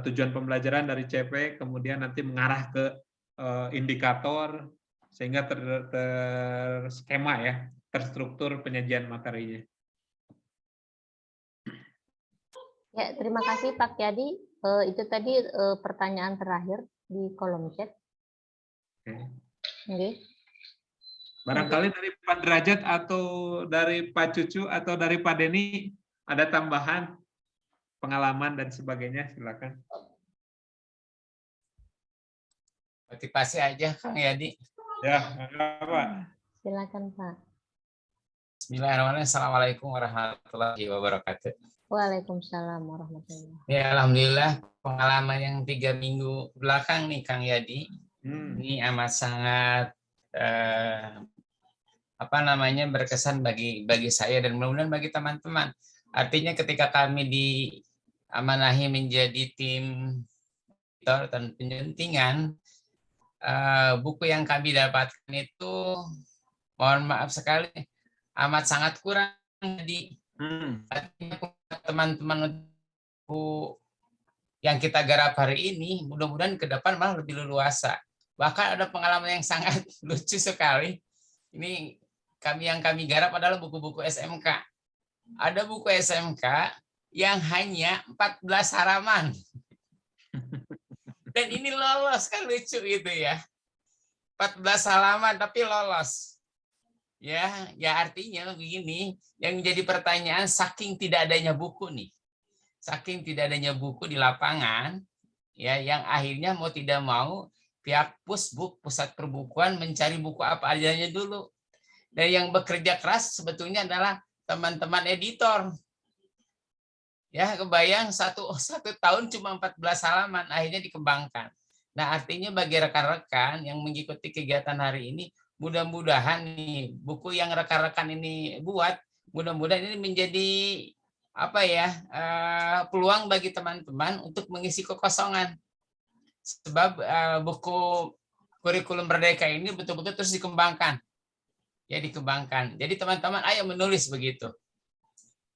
tujuan pembelajaran dari CP, kemudian nanti mengarah ke indikator sehingga terskema ya, terstruktur penyajian materinya. Ya, terima kasih Pak Yadi. Itu tadi pertanyaan terakhir di kolom chat. Oke. Barangkali dari Pak Derajat atau dari Pak Cucu atau dari Pak Denny ada tambahan pengalaman dan sebagainya, silakan. Motivasi aja Kang Yadi. Ya, apa? Silakan Pak. Bismillahirrahmanirrahim. Assalamualaikum warahmatullahi wabarakatuh. Waalaikumsalam warahmatullahi wabarakatuh. Ya, alhamdulillah pengalaman yang 3 minggu belakang nih Kang Yadi, ini amat sangat berkesan bagi saya dan mudah-mudahan bagi teman-teman. Artinya ketika kami diamanahi menjadi tim editor dan penjuntingan, buku yang kami dapatkan itu mohon maaf sekali amat sangat kurang. Jadi teman-teman yang kita garap hari ini mudah-mudahan ke depan malah lebih leluasa. Bahkan ada pengalaman yang sangat lucu sekali. Ini yang kami garap adalah buku-buku SMK. Ada buku SMK yang hanya 14 halaman. Dan ini lolos, kan lucu gitu ya. 14 halaman tapi lolos. Ya artinya begini, yang menjadi pertanyaan saking tidak adanya buku nih. Saking tidak adanya buku di lapangan, ya yang akhirnya mau tidak mau pihak Pusbuk, Pusat Perbukuan mencari buku apa adanya dulu. Dan yang bekerja keras sebetulnya adalah teman-teman editor. Ya, kebayang satu tahun cuma 14 halaman akhirnya dikembangkan. Nah, artinya bagi rekan-rekan yang mengikuti kegiatan hari ini, mudah-mudahan nih buku yang rekan-rekan ini buat, mudah-mudahan ini menjadi peluang bagi teman-teman untuk mengisi kekosongan. Sebab buku kurikulum Merdeka ini betul-betul terus dikembangkan. Ya, dikembangkan. Jadi teman-teman ayo menulis begitu.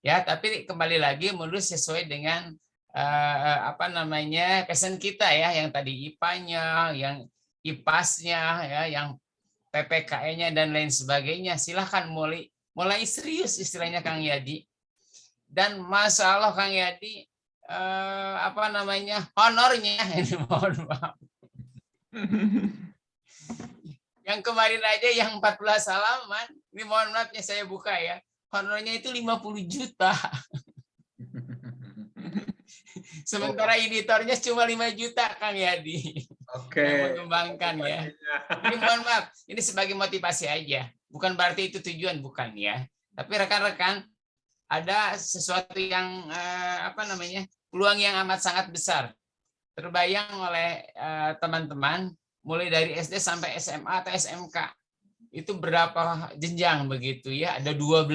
Ya, tapi kembali lagi menulis sesuai dengan passion kita ya, yang tadi IPA-nya, yang IPAS-nya ya, yang PPKE-nya dan lain sebagainya. Silahkan mulai serius istilahnya Kang Yadi. Dan Masya Allah Kang Yadi honornya ini mohon maaf. Yang kemarin aja yang 14 halaman, ini mohon maafnya saya buka ya. Honornya itu 50 juta. Sementara editornya cuma 5 juta Kang Yadi. Oke. Yang mengembangkan ya. Ini mohon maaf, ini sebagai motivasi aja. Bukan berarti itu tujuan, bukan ya. Tapi rekan-rekan ada sesuatu yang peluang yang amat sangat besar. Terbayang oleh teman-teman mulai dari SD sampai SMA atau SMK. Itu berapa jenjang begitu ya? Ada 12.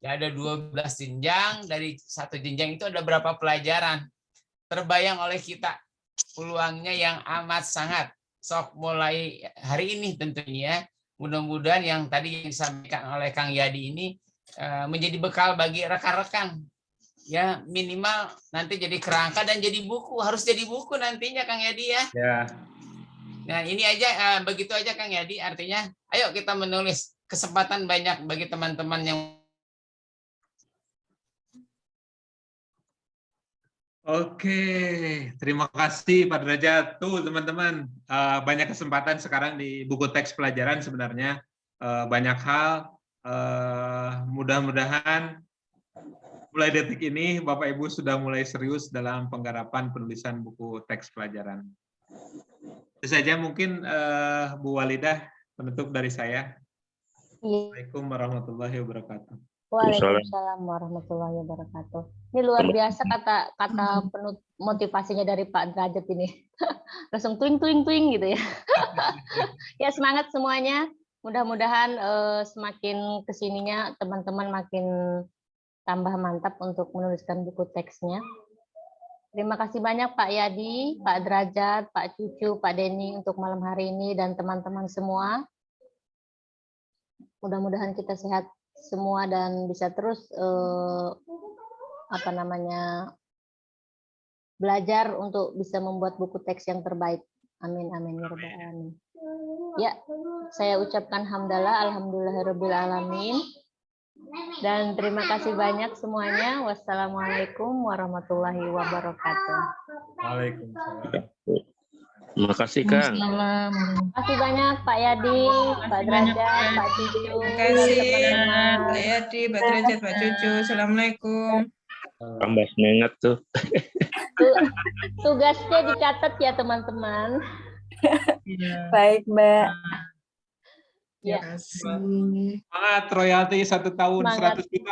Ya, ada 12 jenjang, dari satu jenjang itu ada berapa pelajaran. terbayang oleh kita peluangnya yang amat sangat. Sok mulai hari ini tentunya, mudah-mudahan yang tadi yang disampaikan oleh Kang Yadi ini menjadi bekal bagi rekan-rekan. Ya minimal nanti jadi kerangka dan jadi buku, harus jadi buku nantinya Kang Yadi ya. Ya. Nah ini aja, begitu aja Kang Yadi, artinya ayo kita menulis, kesempatan banyak bagi teman-teman yang. Oke, terima kasih Pak Derajat. Tuh teman-teman, banyak kesempatan sekarang di buku teks pelajaran sebenarnya. Banyak hal, mudah-mudahan mulai detik ini Bapak Ibu sudah mulai serius dalam penggarapan penulisan buku teks pelajaran. Itu saja mungkin Bu Walidah, penutup dari saya. Assalamualaikum warahmatullahi wabarakatuh. Waalaikumsalam warahmatullahi wabarakatuh. Ini luar biasa kata motivasinya dari Pak Derajat ini. Langsung tuing gitu ya. Ya semangat semuanya. Mudah-mudahan semakin kesininya teman-teman makin tambah mantap untuk menuliskan buku teksnya. Terima kasih banyak Pak Yadi, Pak Derajat, Pak Cucu, Pak Denny untuk malam hari ini dan teman-teman semua. Mudah-mudahan kita sehat semua dan bisa terus belajar untuk bisa membuat buku teks yang terbaik. Amin amin ya rabbal alamin. Ya, saya ucapkan hamdalah alhamdulillahirabbil alamin. Dan terima kasih banyak semuanya. Wassalamualaikum warahmatullahi wabarakatuh. Waalaikumsalam. Terima kasih Kang. Terima kasih banyak Pak Yadi, Pak Derajat, Pak Cucu. Terima kasih Pak Yadi, Pak Derajat, Pak Cucu. Assalamualaikum. Tambah semangat tuh. Tugasnya dicatat ya teman-teman. Baik, Mbak. Ya. Semangat royalti 1 tahun Semangat. 100 juta.